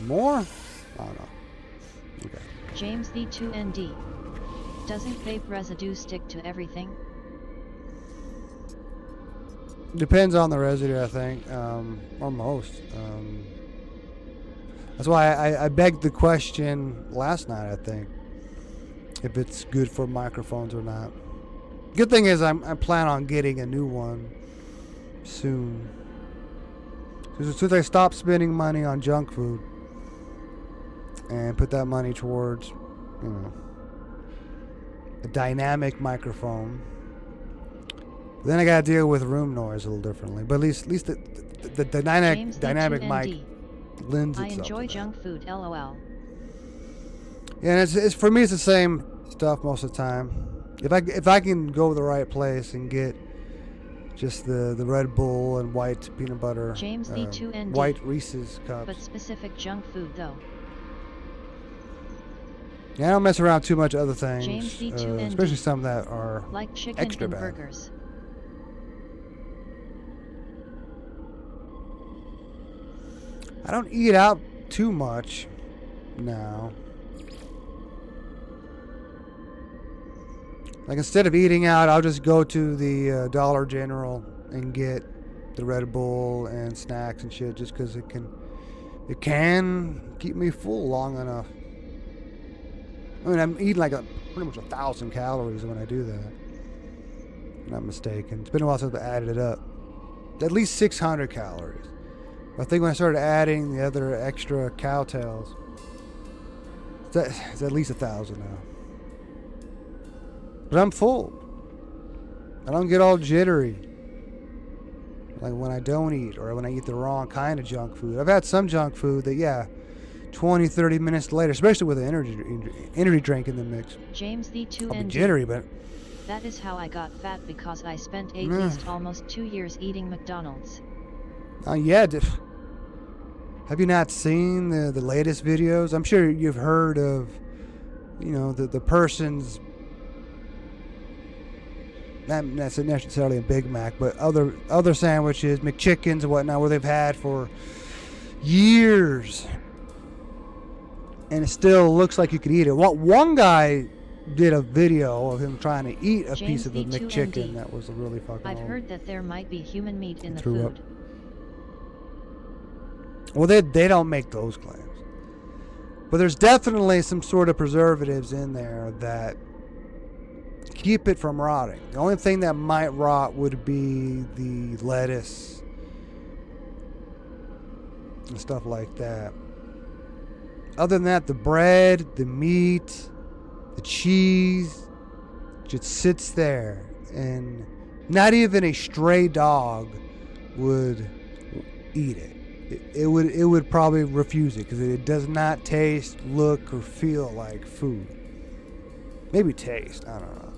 [SPEAKER 1] More? I don't know. Okay.
[SPEAKER 2] James the 2ND. Doesn't vape residue stick to everything?
[SPEAKER 1] Depends on the residue, I think, or most. That's why I begged the question last night, I think, if it's good for microphones or not. Good thing is I plan on getting a new one soon. As soon as I stop spending money on junk food and put that money towards, you know, a dynamic microphone, then I gotta deal with room noise a little differently. But at least the dynamic mic lends itself.
[SPEAKER 2] I enjoy
[SPEAKER 1] to
[SPEAKER 2] junk food, lol.
[SPEAKER 1] Yeah, and it's for me it's the same stuff most of the time. If I can go to the right place and get just the Red Bull and white peanut butter,
[SPEAKER 2] James the 2ND.
[SPEAKER 1] white Reese's cups.
[SPEAKER 2] But specific junk food though.
[SPEAKER 1] Yeah, I don't mess around too much other things,
[SPEAKER 2] James the 2ND.
[SPEAKER 1] especially some that are
[SPEAKER 2] Like chicken
[SPEAKER 1] extra
[SPEAKER 2] and
[SPEAKER 1] bad.
[SPEAKER 2] burgers.
[SPEAKER 1] I don't eat out too much now. Like instead of eating out, I'll just go to the Dollar General and get the Red Bull and snacks and shit, just because it can keep me full long enough. I mean, I'm eating like pretty much 1,000 calories when I do that. If I'm not mistaken. It's been a while since I added it up. At least 600 calories. I think when I started adding the other extra cowtails, it's at least 1,000 now. But I'm full. I don't get all jittery like when I don't eat or when I eat the wrong kind of junk food. I've had some junk food that, yeah, 20, 30 minutes later, especially with an energy drink in the mix,
[SPEAKER 2] James the
[SPEAKER 1] I'll be
[SPEAKER 2] 2ND.
[SPEAKER 1] jittery, but
[SPEAKER 2] That is how I got fat, because I spent at least almost 2 years eating McDonald's.
[SPEAKER 1] yeah. Have you not seen the latest videos? I'm sure you've heard of, you know, the person's, not necessarily a Big Mac, but other sandwiches, McChickens and whatnot, where they've had for years, and it still looks like you could eat it. One guy did a video of him trying to eat a piece of a
[SPEAKER 2] James
[SPEAKER 1] McChicken
[SPEAKER 2] V2ND.
[SPEAKER 1] that was really fucking
[SPEAKER 2] I've
[SPEAKER 1] old.
[SPEAKER 2] heard that there might be human meat in the
[SPEAKER 1] Threw up.
[SPEAKER 2] food.
[SPEAKER 1] Well, they don't make those claims, but there's definitely some sort of preservatives in there that keep it from rotting. The only thing that might rot would be the lettuce and stuff like that. Other than that, the bread, the meat, the cheese just sits there, and not even a stray dog would eat it. It would probably refuse it because it does not taste, look, or feel like food. Maybe taste, I don't know.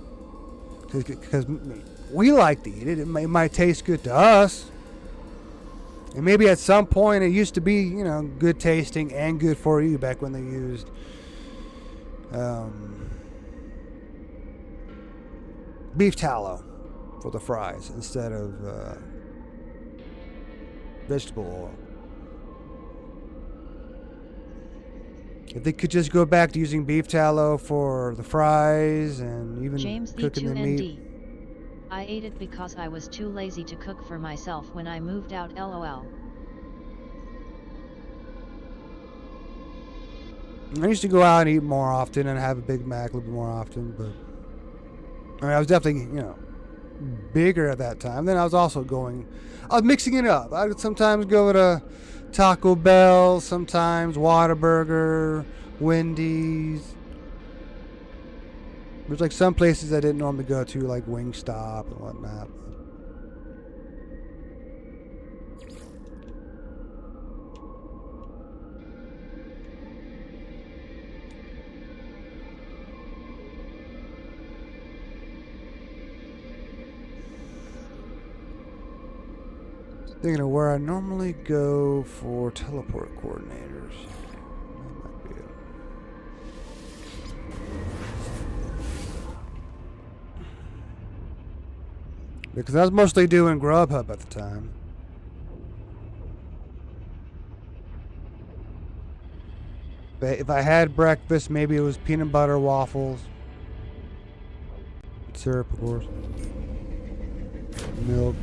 [SPEAKER 1] Because we like to eat it. It might taste good to us. And maybe at some point it used to be, you know, good tasting and good for you back when they used beef tallow for the fries instead of vegetable oil. If they could just go back to using beef tallow for the fries and even
[SPEAKER 2] James the
[SPEAKER 1] cooking the meat.
[SPEAKER 2] 2ND. I ate it because I was too lazy to cook for myself when I moved out, lol.
[SPEAKER 1] I used to go out and eat more often and have a Big Mac a little bit more often, but I mean, I was definitely, you know, bigger at that time. Then I was mixing it up. I would sometimes go to Taco Bell, sometimes Whataburger, Wendy's. There's like some places I didn't normally go to, like Wingstop and whatnot. Thinking of where I normally go for teleport coordinators. That might be it. Because I was mostly doing Grubhub at the time. But if I had breakfast, maybe it was peanut butter waffles. Syrup, of course. Milk.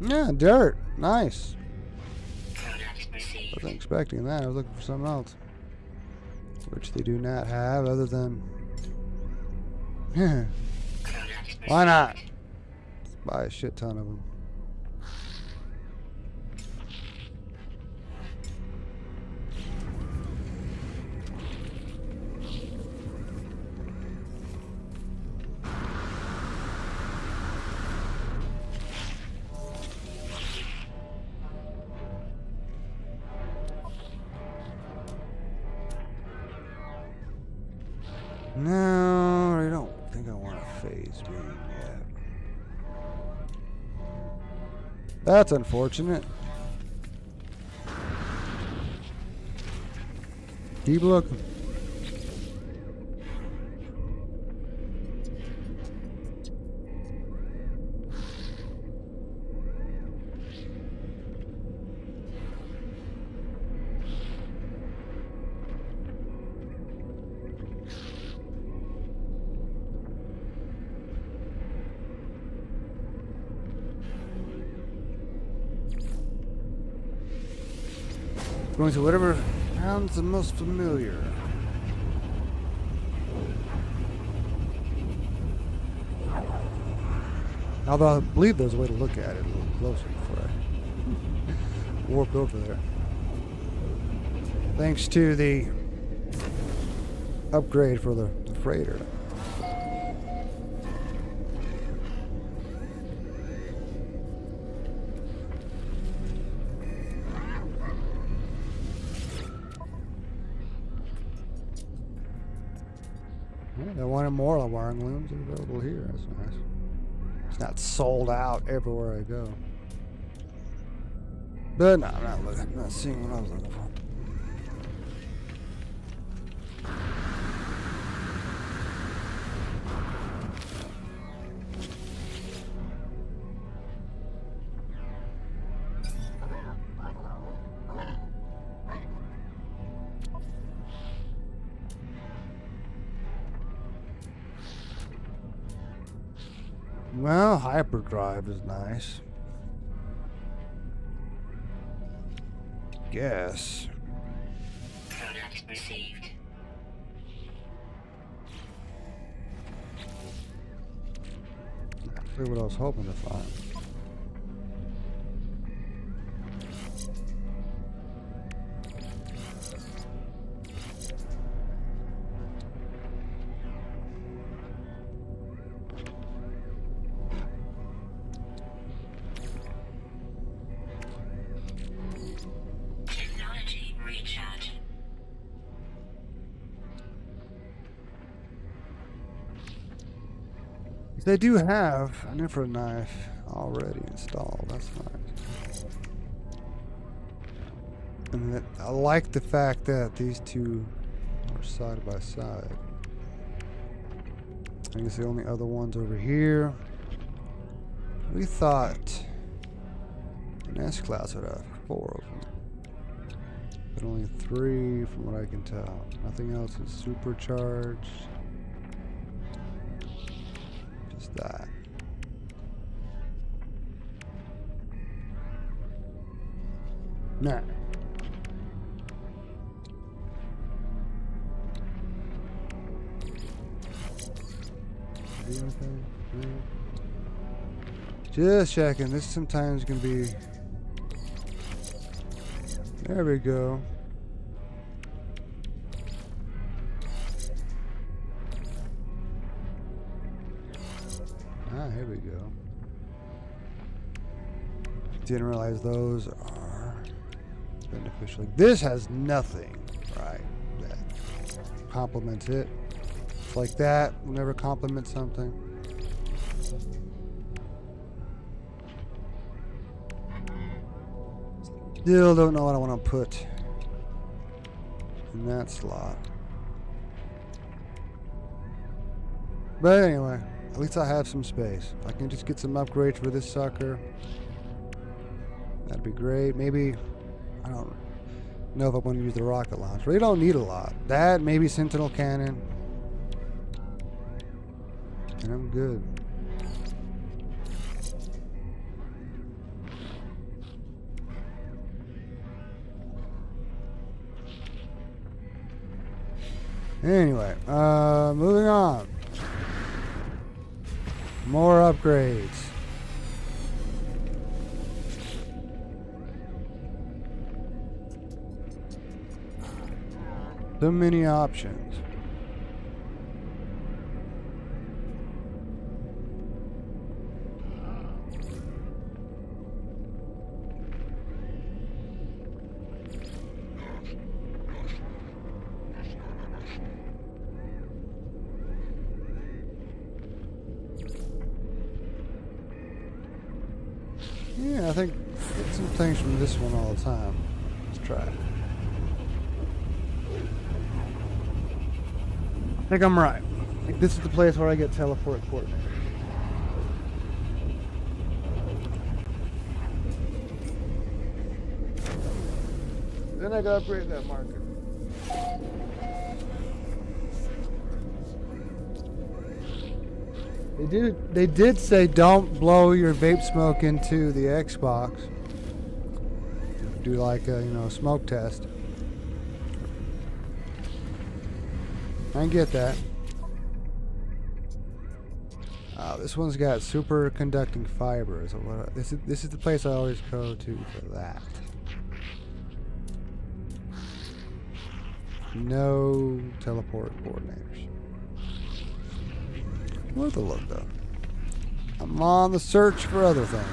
[SPEAKER 1] Yeah, dirt. Nice. Wasn't expecting that. I was looking for something else. Which they do not have other than... Why not? Let's buy a shit ton of them. No, I don't think I want to phase beam yet. That's unfortunate. Keep looking. Going to whatever sounds the most familiar. Although I believe there's a way to look at it a little closer before I warp over there. Thanks to the upgrade for the freighter. I wanted more wiring looms available here. That's nice. It's not sold out everywhere I go. But no, I'm not looking. I'm not seeing what I was looking for. Well, hyperdrive is nice. Guess.
[SPEAKER 3] Product received.
[SPEAKER 1] Actually, what I was hoping to find.
[SPEAKER 3] Technology recharge.
[SPEAKER 1] They do have an infrared knife already installed. That's nice. And I like the fact that these two are side by side. I guess the only other ones over here. We thought an S-Class would have 4 of them. But only 3 from what I can tell. Nothing else is supercharged. Just that. Nah. Anything? No. Just checking. This sometimes can be. There we go. Ah, here we go. Didn't realize those are beneficial. This has nothing, right? That compliments it. It's like that. We'll never compliment something. Still don't know what I want to put in that slot. But anyway, at least I have some space. I can just get some upgrades for this sucker. That'd be great. Maybe, I don't know if I want to use the rocket launcher. They don't need a lot. That, maybe Sentinel Cannon. And I'm good. Anyway, moving on. More upgrades. So many options. Yeah, I think get some things from this one all the time. Let's try it. I think I'm right. I think this is the place where I get teleport coordinates. Then I gotta upgrade that marker. They did say don't blow your vape smoke into the Xbox. Do like a smoke test. I get that. Oh, this one's got super conducting fibers. This is the place I always go to for that. No teleport coordinators. Worth a look though. I'm on the search for other things.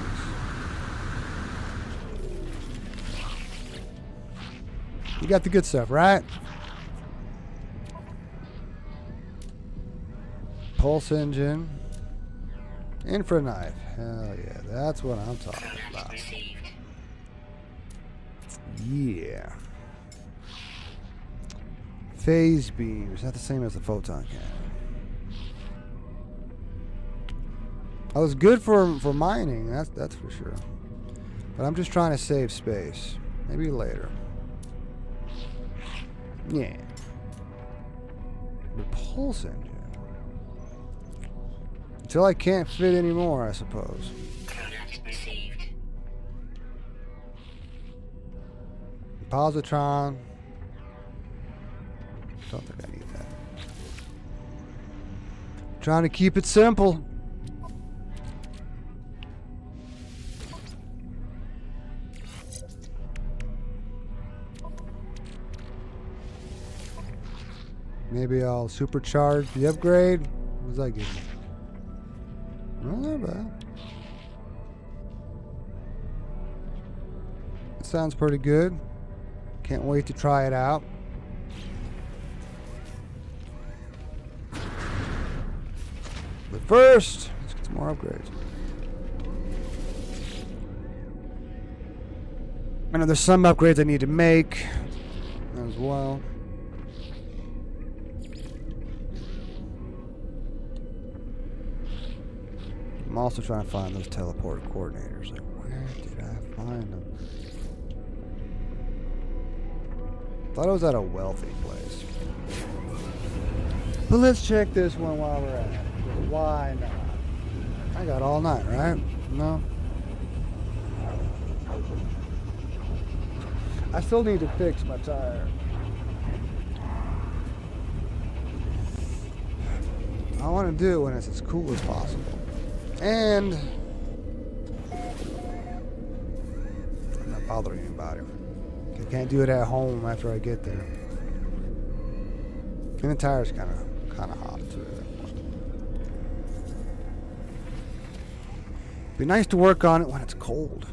[SPEAKER 1] You got the good stuff, right? Pulse engine. Infra knife. Hell yeah, that's what I'm talking about. Yeah. Phase beam. It's not the same as the photon cannon. I was good for mining, that's for sure. But I'm just trying to save space. Maybe later. Yeah. The pulse engine. Until I can't fit anymore, I suppose. Positron. Don't think I need that. Trying to keep it simple. Maybe I'll supercharge the upgrade. What does that give me? Not bad. It sounds pretty good. Can't wait to try it out. But first, let's get some more upgrades. I know there's some upgrades I need to make as well. I'm also trying to find those teleport coordinators. Like, where did I find them? Thought it was at a wealthy place. But let's check this one while we're at it. Why not? I got all night, right? No? I still need to fix my tire. I want to do it when it's as cool as possible. And I'm not bothering anybody. I can't do it at home after I get there. And the tire's kind of hot too at that point. Be nice to work on it when it's cold.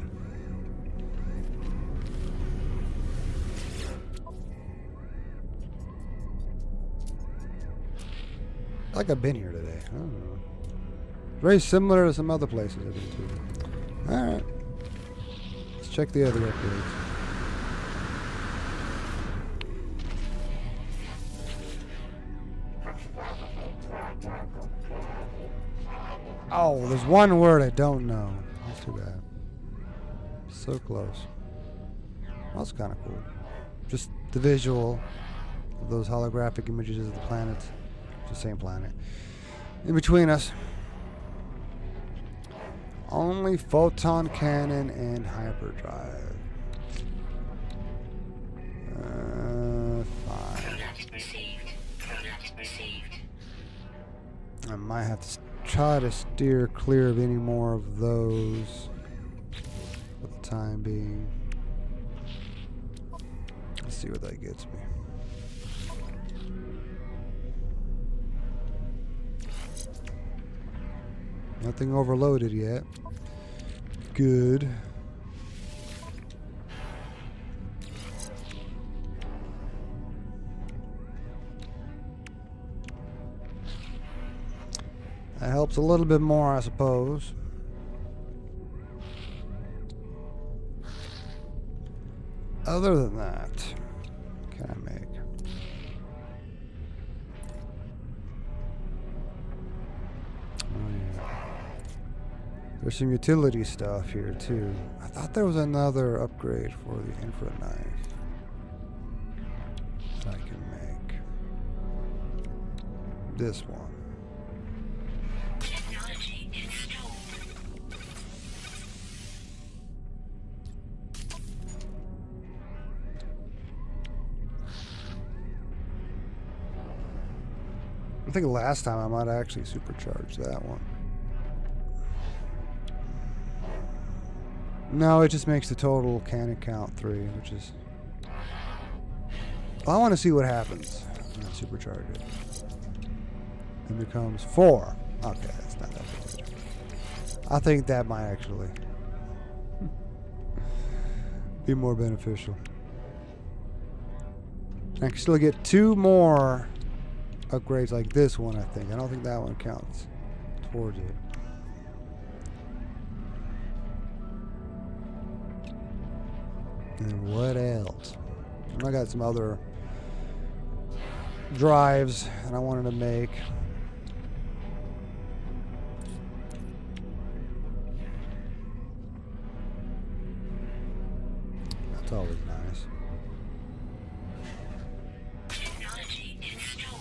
[SPEAKER 1] like I've been here today. I don't know. Very similar to some other places I've been to. Alright. Let's check the other upgrades. Oh, there's one word I don't know. That's too bad. So close. That's kind of cool. Just the visual of those holographic images of the planets. It's the same planet. In between us. Only photon cannon and hyperdrive. Fine.
[SPEAKER 3] Product received. Product received.
[SPEAKER 1] I might have to try to steer clear of any more of those for the time being. Let's see what that gets me. Nothing overloaded yet. Good. That helps a little bit more, I suppose. Other than that, what can I make? Oh yeah. There's some utility stuff here too. I thought there was another upgrade for the infra knife that I can make. This one.
[SPEAKER 3] Technology installed.
[SPEAKER 1] I think last time I might actually supercharge that one. No, it just makes the total cannon count 3, which is... Well, I want to see what happens when I supercharge it. It becomes 4. Okay, that's not that big. I think that might actually be more beneficial. I can still get 2 more upgrades like this one, I think. I don't think that one counts towards it. And what else? I got some other drives that I wanted to make. That's always nice.
[SPEAKER 3] Technology installed.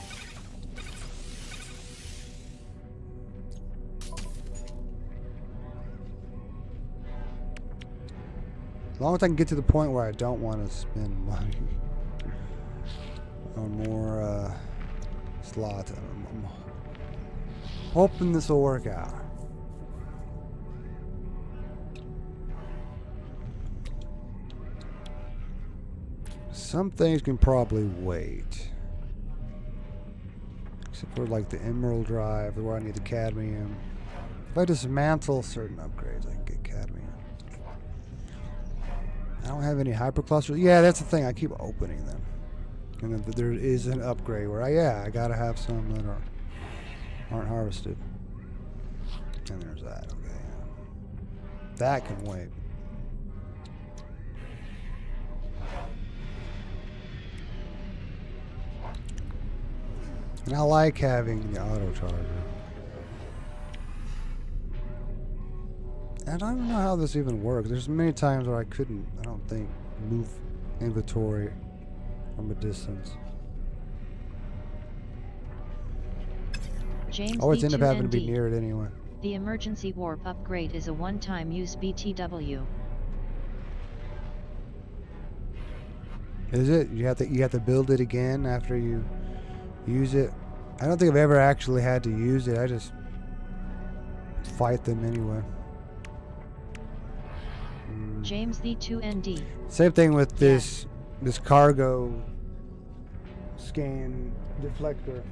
[SPEAKER 1] As long as I can get to the point where I don't want to spend money on more slots, I'm hoping this will work out. Some things can probably wait. Except for like the emerald drive, where I need the cadmium. If I dismantle certain upgrades, I can get cadmium. I don't have any hyperclusters. Yeah, that's the thing. I keep opening them. And then there is an upgrade where I gotta have some that aren't harvested. And there's that. Okay, yeah. That can wait. And I like having the auto charger. I don't even know how this even works. There's many times where I couldn't, I don't think, move inventory from a distance.
[SPEAKER 2] James
[SPEAKER 1] I always end up having to be
[SPEAKER 2] B2ND.
[SPEAKER 1] near it anyway.
[SPEAKER 2] The emergency warp upgrade is a one-time use BTW.
[SPEAKER 1] Is it? You have to build it again after you use it? I don't think I've ever actually had to use it. I just fight them anyway.
[SPEAKER 2] James D2ND.
[SPEAKER 1] Same thing with this cargo scan deflector.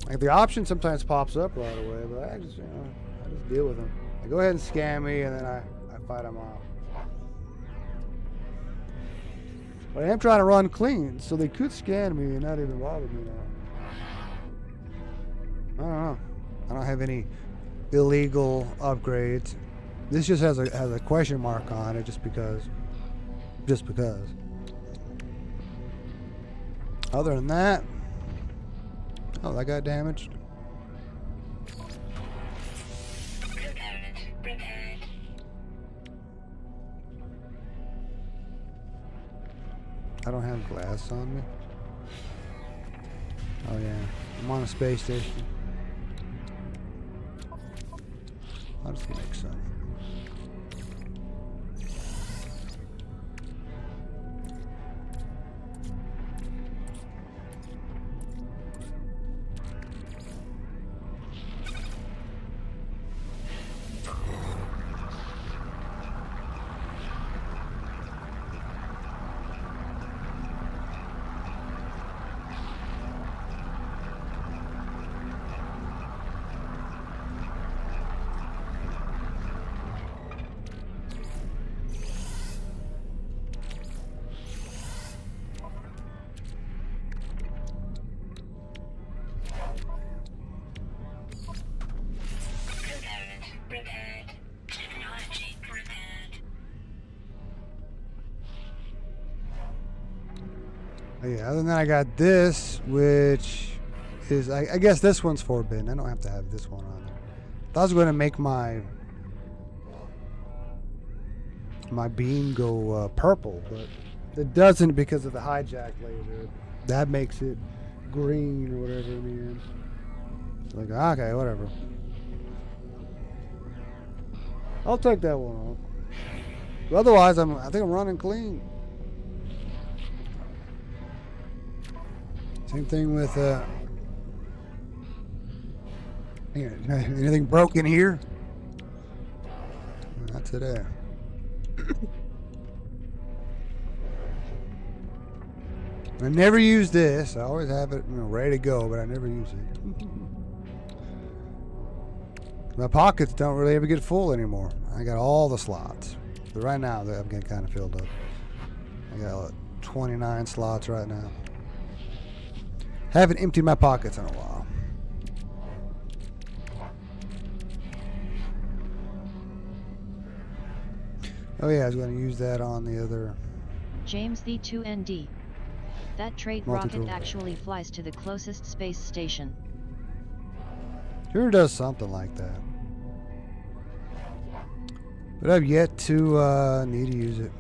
[SPEAKER 1] Like the option sometimes pops up right away, but I just deal with them. They go ahead and scan me, and then I fight them off. But I am trying to run clean, so they could scan me and not even bother me now. I don't know. I don't have any illegal upgrades. This just has a question mark on it, just because. Just because. Other than that, oh, that got damaged.
[SPEAKER 3] Component repaired.
[SPEAKER 1] I don't have glass on me. Oh yeah, I'm on a space station. I'll just make some.
[SPEAKER 3] Component repaired. Technology repaired.
[SPEAKER 1] Oh, yeah, other than that, I got this, which is, I guess this one's forbidden. I don't have to have this one on there. I was going to make my beam go purple, but it doesn't because of the hijack laser. That makes it green or whatever in the end. Like, okay, whatever. I'll take that one off. But otherwise, I think I'm running clean. Same thing with anything broken here? Not today. I never use this. I always have it, ready to go, but I never use it. My pockets don't really ever get full anymore. I got all the slots. But right now, I'm getting kind of filled up. I got 29 slots right now. Haven't emptied my pockets in a while. Oh yeah, I was going to use that on the other.
[SPEAKER 2] James the 2ND. That trade
[SPEAKER 1] Multi-tool.
[SPEAKER 2] rocket actually flies to the closest space station.
[SPEAKER 1] Sure does something like that. But I've yet to need to use it.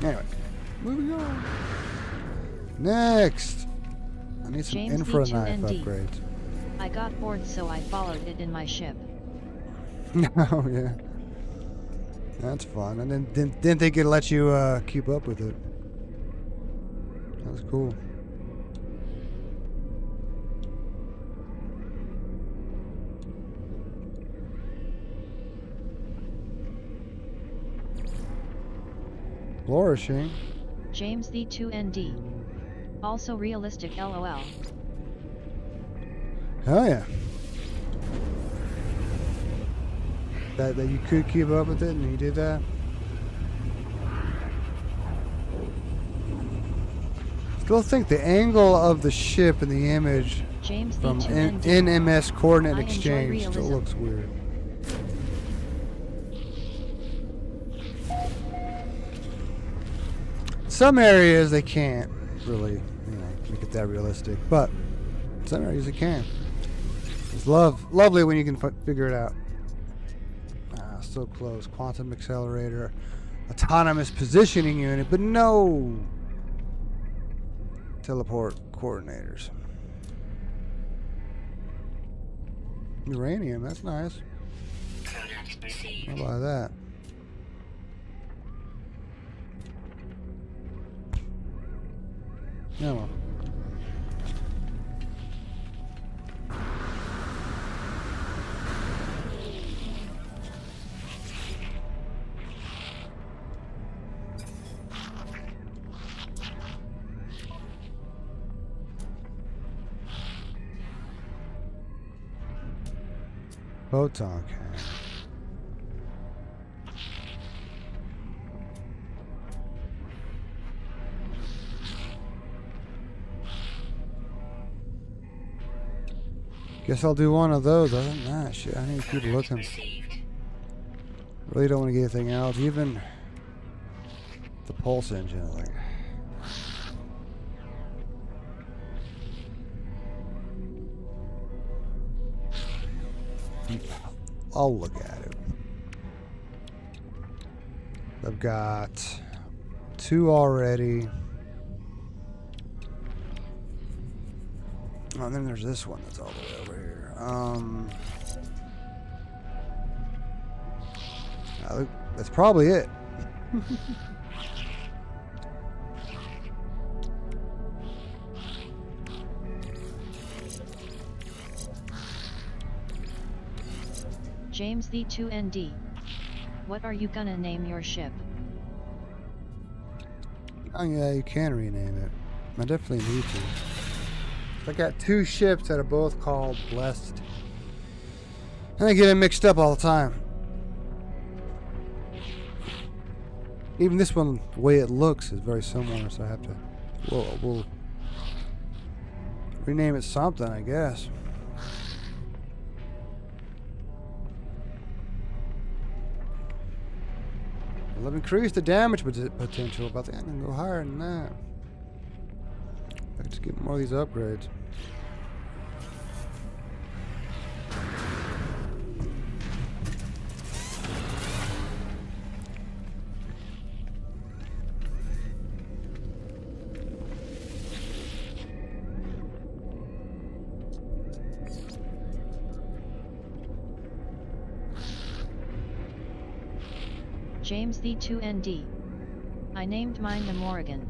[SPEAKER 1] Anyway, moving on. Next, I need some
[SPEAKER 2] James
[SPEAKER 1] infra
[SPEAKER 2] V2
[SPEAKER 1] knife
[SPEAKER 2] ND.
[SPEAKER 1] upgrades.
[SPEAKER 2] I got bored, so I followed it in my ship.
[SPEAKER 1] Oh yeah, that's fun. And then didn't think it'd let you keep up with it. That was cool. Flourishing.
[SPEAKER 2] James the 2ND. Also realistic, lol.
[SPEAKER 1] Hell yeah. That you could keep up with it, and you did that. Still think the angle of the ship in the image
[SPEAKER 2] James the
[SPEAKER 1] from
[SPEAKER 2] 2ND.
[SPEAKER 1] NMS coordinate
[SPEAKER 2] I enjoy
[SPEAKER 1] exchange still
[SPEAKER 2] realism.
[SPEAKER 1] looks weird. Some areas they can't really, make it that realistic, but some areas they can. It's lovely when you can figure it out. So close. Quantum accelerator, autonomous positioning unit, but no teleport coordinators. Uranium, that's nice.
[SPEAKER 3] Product received.
[SPEAKER 1] How about that? Yeah, well. Photon can. Guess I'll do one of those. Other than that, shit, I need to keep looking.
[SPEAKER 3] Received.
[SPEAKER 1] Really don't want to get anything else. Even the pulse engine, like. I'll look at it. I've got 2 already. Oh, and then there's this one that's all the way over here. That's probably it.
[SPEAKER 2] James the 2ND. What are you gonna name your ship?
[SPEAKER 1] Oh yeah, you can rename it. I definitely need to. I got 2 ships that are both called Blessed. And I get them mixed up all the time. Even this one, the way it looks is very similar, so I have to... We'll rename it something, I guess. I'll increase the damage potential, but I think I can go higher than that. I have to get more of these upgrades.
[SPEAKER 2] James the 2ND. I named mine the Morrigan.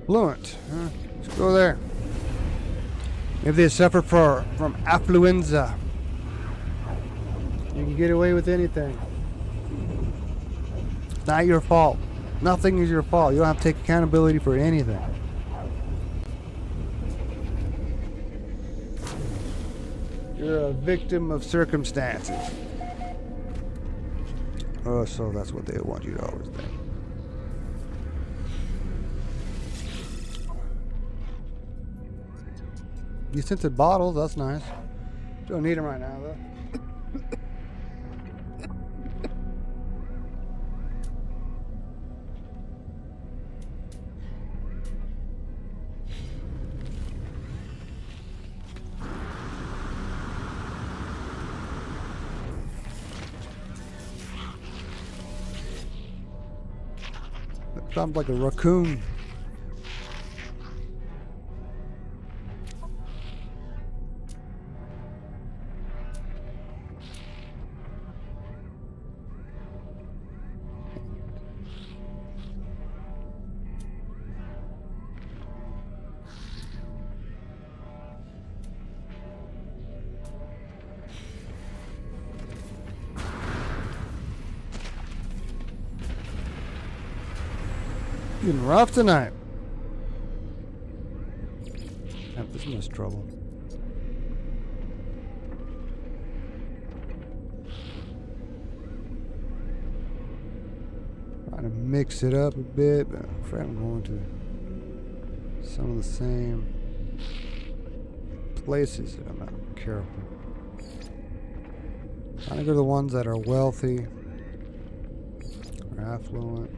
[SPEAKER 1] Fluent. Let's go there. If they suffer from affluenza, you can get away with anything. It's not your fault. Nothing is your fault. You don't have to take accountability for anything. You're a victim of circumstances. Oh, so that's what they want you to always think. You scented bottles, that's nice. Don't need them right now, though. That sounds like a raccoon. Getting rough tonight. This is much trouble. Trying to mix it up a bit, but I'm afraid I'm going to some of the same places if I'm not careful. Trying to go to the ones that are wealthy or affluent.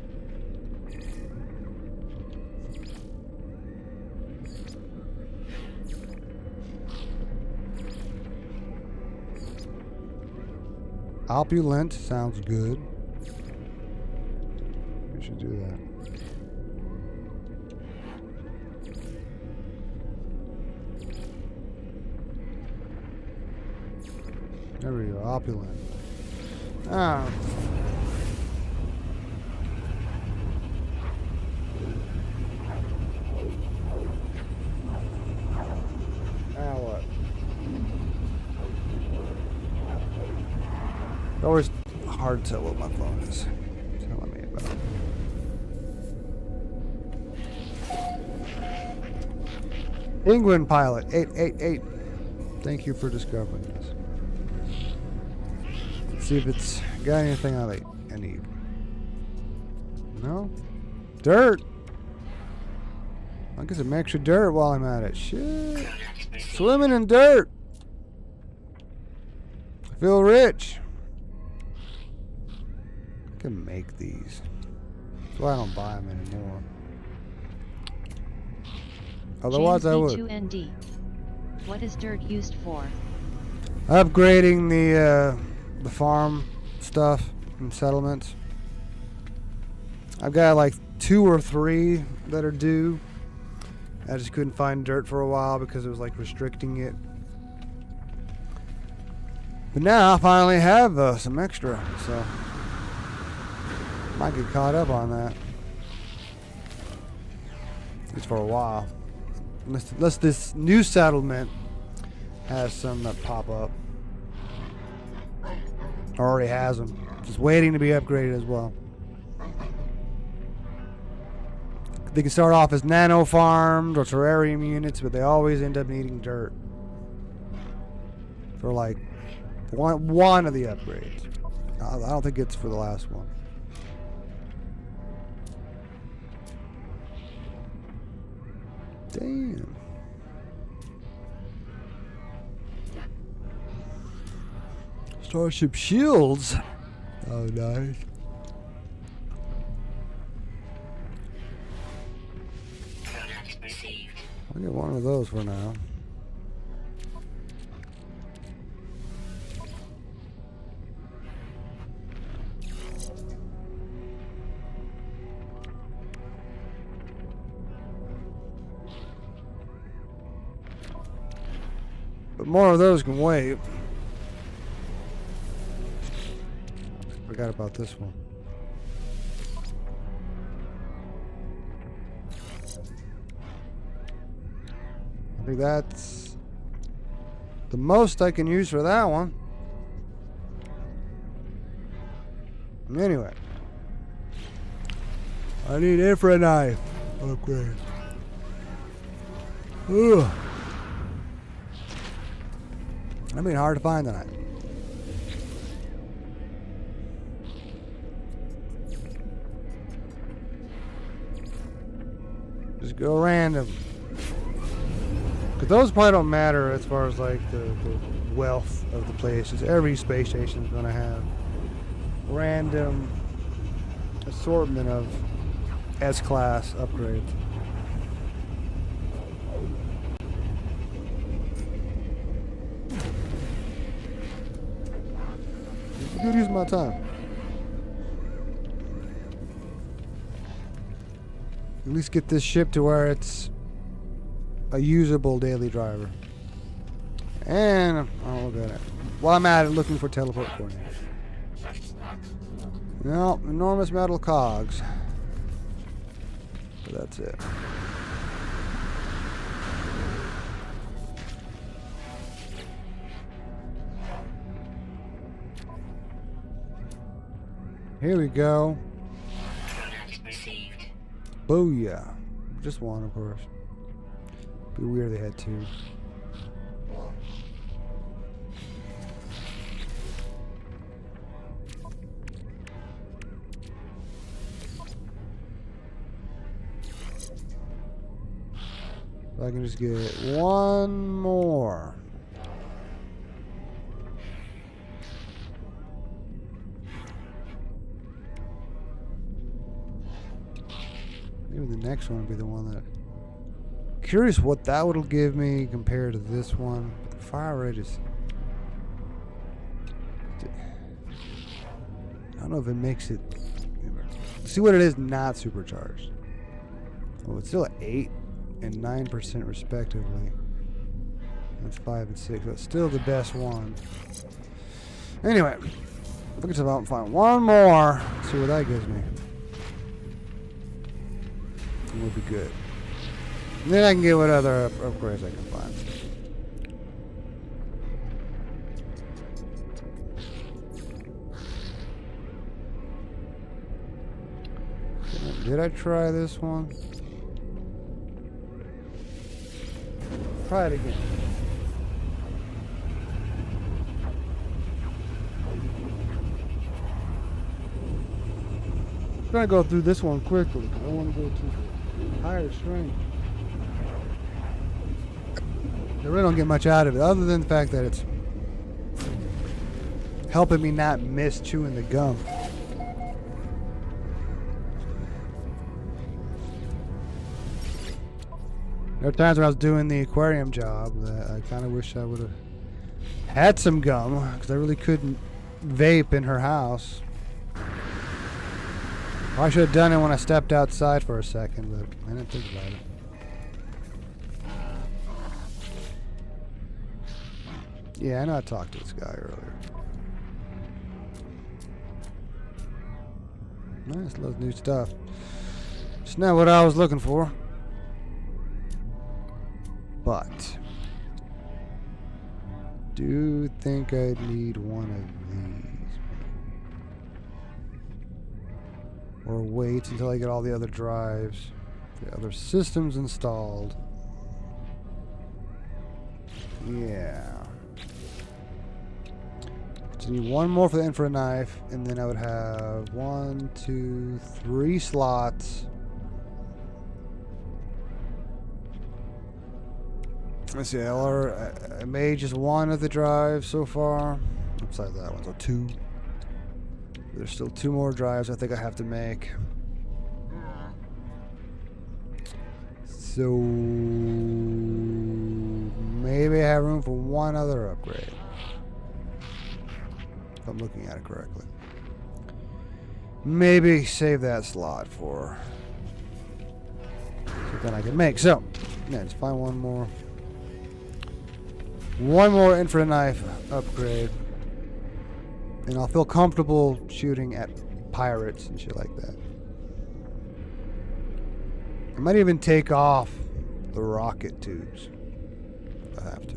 [SPEAKER 1] Opulent sounds good. We should do that. There we go, opulent. Ah. Now what? It's always hard to tell what my phone is telling me about. Penguin Pilot 888. Thank you for discovering this. Let's see if it's got anything I need. No? Dirt! I'll get some extra dirt while I'm at it. Shit. Swimming in dirt! I feel rich. I can make these. That's why I don't buy them anymore. Otherwise, I would.
[SPEAKER 2] James B2ND. What is dirt used for?
[SPEAKER 1] Upgrading the farm stuff and settlements. I've got like 2 or 3 that are due. I just couldn't find dirt for a while because it was like restricting it. But now I finally have some extra, so might get caught up on that. At least for a while. Unless this new settlement has some that pop up. Already has them. Just waiting to be upgraded as well. They can start off as nano farmed or terrarium units, but they always end up needing dirt for like one of the upgrades. I don't think it's for the last one. Damn. Starship shields. Oh, nice. I'll get one of those for now. But more of those can wait. Forgot about this one. I think that's the most I can use for that one. Anyway, I need infra knife upgrade. Ugh. I mean, hard to find tonight. Just go random. Because those probably don't matter as far as like the wealth of the places. Every space station is going to have random assortment of S-class upgrades. Good use of my time. At least get this ship to where it's a usable daily driver. And I'll look at it. While I'm at it, looking for teleport coordinates. No, enormous metal cogs. But that's it. Here we go. Booyah. Just one, of course. Be weird they had 2. If I can just get one more. Maybe the next one will be the one that... Curious what that would give me compared to this one. But the fire rate is... I don't know if it makes it... See what it is not supercharged. Oh, it's still at 8 and 9% respectively. That's 5 and 6. That's still the best one. Anyway, look at about find one more. See what that gives me. And we'll be good. And then I can get what other upgrades I can find. Did I try this one? Try it again. I'm trying to go through this one quickly. I don't want to go too higher strength. I really don't get much out of it, other than the fact that it's helping me not miss chewing the gum. There are times when I was doing the aquarium job that I kind of wish I would have had some gum, because I really couldn't vape in her house. I should have done it when I stepped outside for a second, but I didn't think about it. Yeah, I know I talked to this guy earlier. Nice, lots of new stuff. It's not what I was looking for. But do think I'd need one of these. Or wait until I get all the other drives, the other systems installed. Yeah. So I need one more for the infrared knife, and then I would have 1, 2, 3 slots. Let's see, I made just one of the drives so far. Besides that one, so 2. There's still 2 more drives I think I have to make. So maybe I have room for one other upgrade. If I'm looking at it correctly. Maybe save that slot for something I can make. So, yeah, let's find one more. One more infrared knife upgrade. And I'll feel comfortable shooting at pirates and shit like that. I might even take off the rocket tubes if I have to.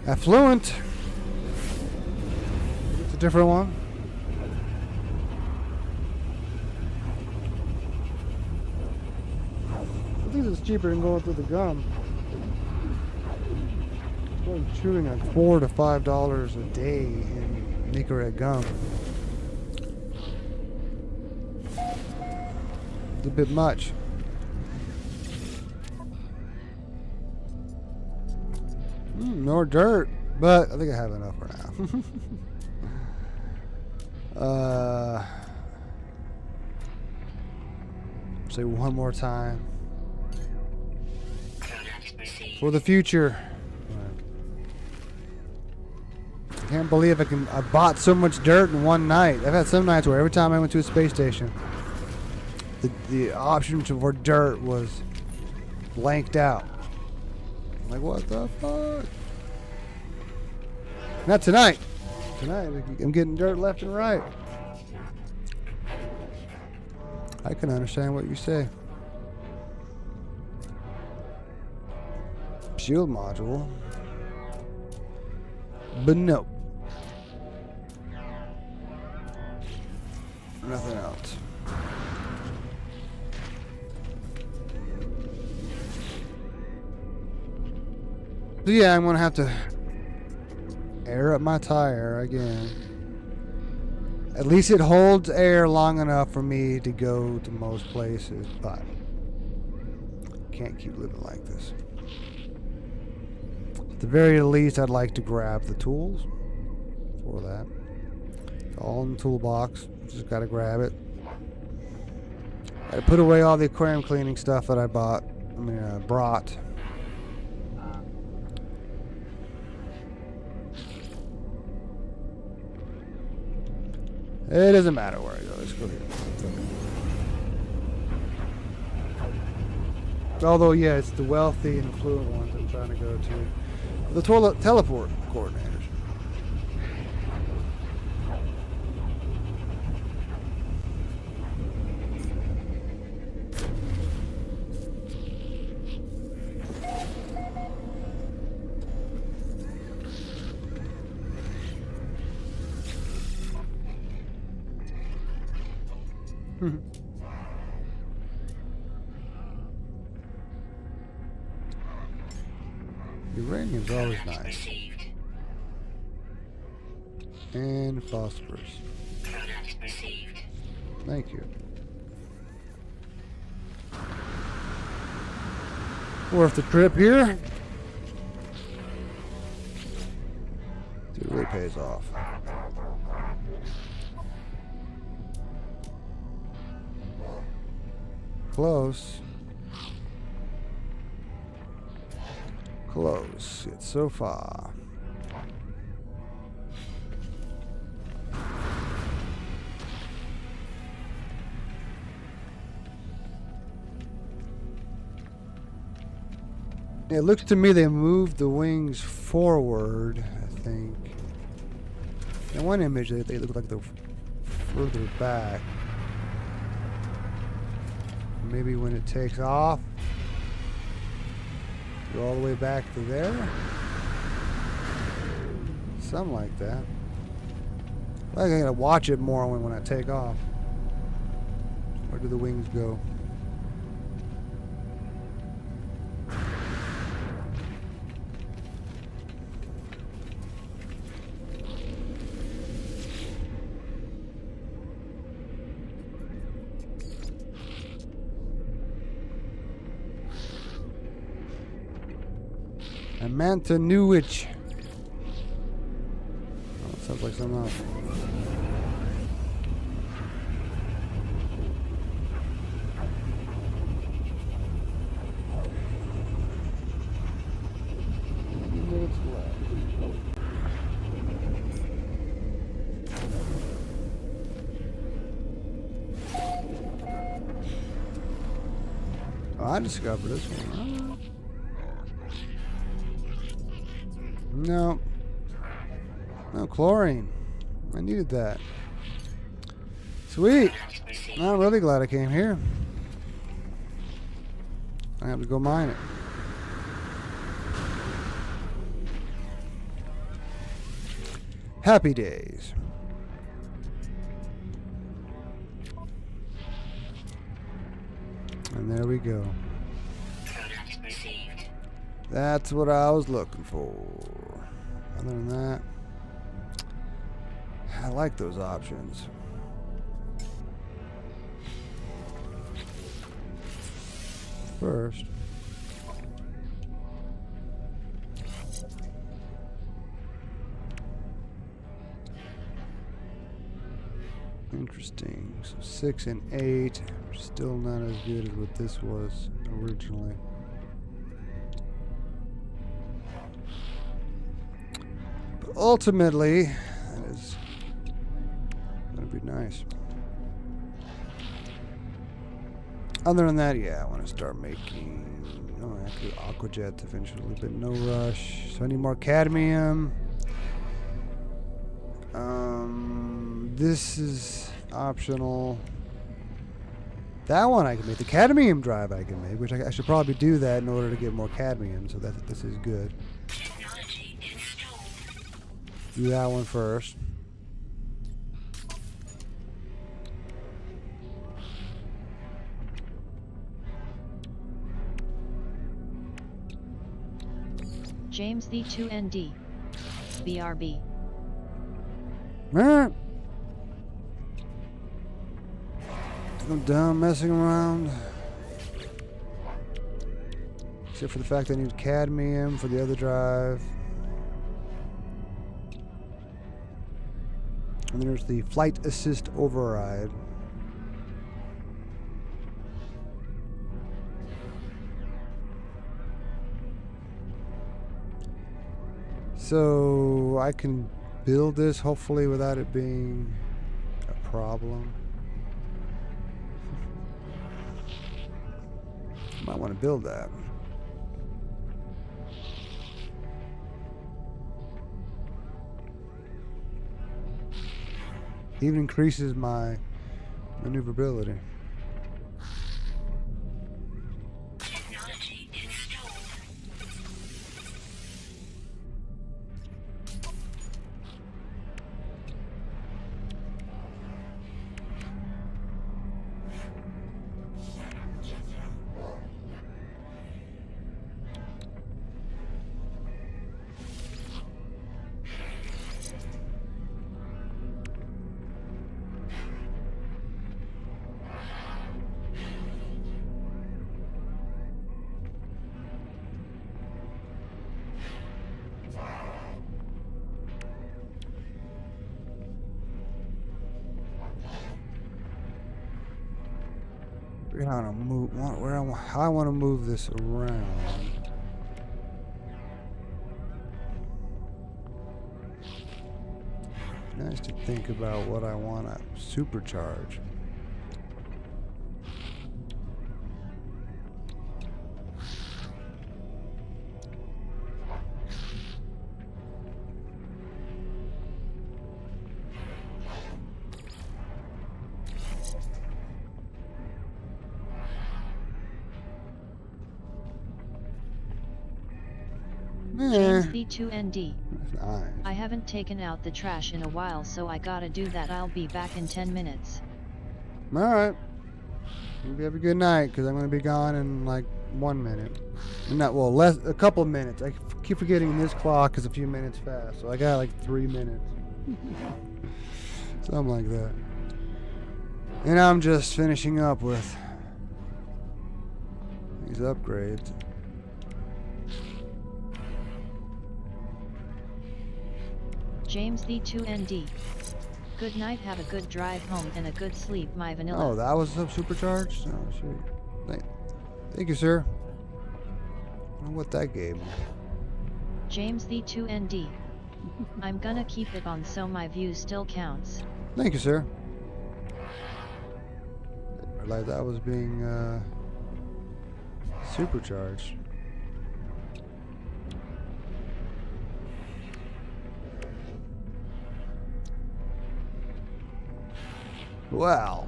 [SPEAKER 1] Affluent. It's a different one. I think it's cheaper than going through the gum. I'm chewing like $4 to $5 a day in Nicorette gum. It's a bit much. More dirt, but I think I have enough for now. Say one more time. For the future. I can't believe I bought so much dirt in one night. I've had some nights where every time I went to a space station, the option for dirt was blanked out. I'm like, what the fuck? Not tonight. Tonight, I'm getting dirt left and right. I can understand what you say. Shield module. But no. Nothing else. So yeah, I'm gonna have to air up my tire again. At least it holds air long enough for me to go to most places, but can't keep living like this. At the very least, I'd like to grab the tools for that. It's all in the toolbox. Just gotta grab it. I put away all the aquarium cleaning stuff that I brought. It doesn't matter where I go. Let's go here. Although, yeah, it's the wealthy and affluent ones I'm trying to go to. The teleport coordinators. Uranium's always nice.
[SPEAKER 3] Received.
[SPEAKER 1] And phosphorus.
[SPEAKER 3] Product received.
[SPEAKER 1] Thank you. Worth the trip here. It really pays off. Close. Close. It's so far. It looks to me they moved the wings forward, I think. In one image, they look like they're further back. Maybe when it takes off, go all the way back to there. Something like that. I gotta watch it more when I take off. Where do the wings go? Amantha Newich. Oh, it sounds like something else. Oh, I discovered this one. No. No chlorine. I needed that. Sweet. I'm really glad I came here. I have to go mine it. Happy days. And there we go.
[SPEAKER 3] Product received.
[SPEAKER 1] That's what I was looking for. Other than that, I like those options. First, interesting. So 6 and 8, still not as good as what this was originally. Ultimately, that is going to be nice. Other than that, yeah, I want to start making, actually aquajets eventually, but no rush. So I need more cadmium. This is optional. That one I can make. The cadmium drive I can make, which I should probably do that in order to get more cadmium, so that this is good.
[SPEAKER 3] Technology installed.
[SPEAKER 1] Do that one first.
[SPEAKER 2] James the 2ND. BRB.
[SPEAKER 1] Alright. I'm done messing around. Except for the fact I need cadmium for the other drive. And then there's the flight assist override. So I can build this hopefully without it being a problem. Might want to build that. Even increases my maneuverability.
[SPEAKER 3] Technology installed.
[SPEAKER 1] How to move? How I want to move this around? Nice to think about what I want to supercharge.
[SPEAKER 2] James V2ND.
[SPEAKER 1] That's nice.
[SPEAKER 2] I haven't taken out the trash in a while, so I gotta do that. I'll be back in 10 minutes.
[SPEAKER 1] All right. You have a good night, because I'm going to be gone in like 1 minute. Not well, less a couple minutes. I keep forgetting this clock is a few minutes fast, so I got like 3 minutes, something like that. And I'm just finishing up with these upgrades.
[SPEAKER 2] James V2ND. Good night, have a good drive home and a good sleep, my vanilla.
[SPEAKER 1] Oh, that was supercharged? Oh, shoot. Thank you, sir. I don't know what that gave me.
[SPEAKER 2] James V2ND. I'm gonna keep it on so my view still counts.
[SPEAKER 1] Thank you, sir. I realized that was being supercharged. Well,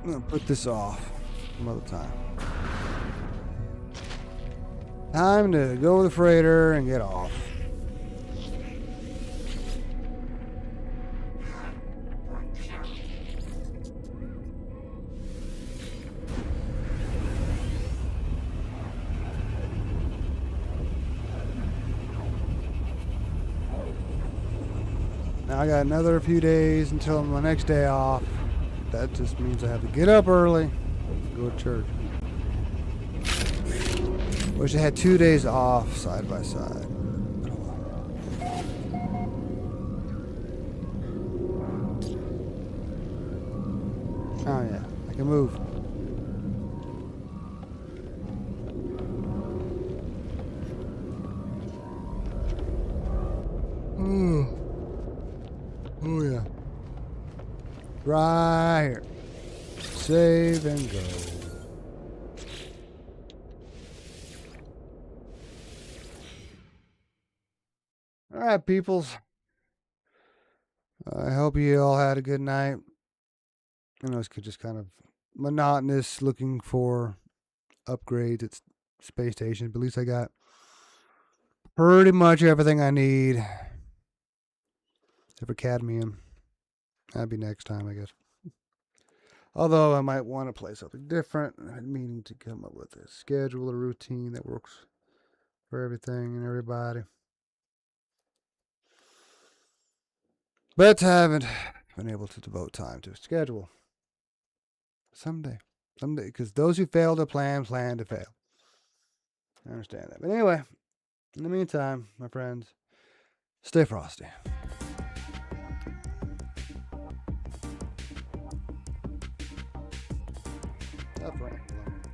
[SPEAKER 1] I'm gonna put this off another time. Time to go with the freighter and get off. Now I got another few days until my next day off. That just means I have to get up early and go to church. Wish I had 2 days off side by side. Oh yeah, I can move. Oh yeah. Right here. Save and go. All right, peoples. I hope you all had a good night. I know it's just kind of monotonous looking for upgrades at space stations, but at least I got pretty much everything I need. Except for cadmium. That'd be next time, I guess. Although I might want to play something different. I'm meaning to come up with a schedule, a routine that works for everything and everybody. But I haven't been able to devote time to a schedule. Someday, because those who fail to plan to fail. I understand that. But anyway, in the meantime, my friends, stay frosty. Stop rambling.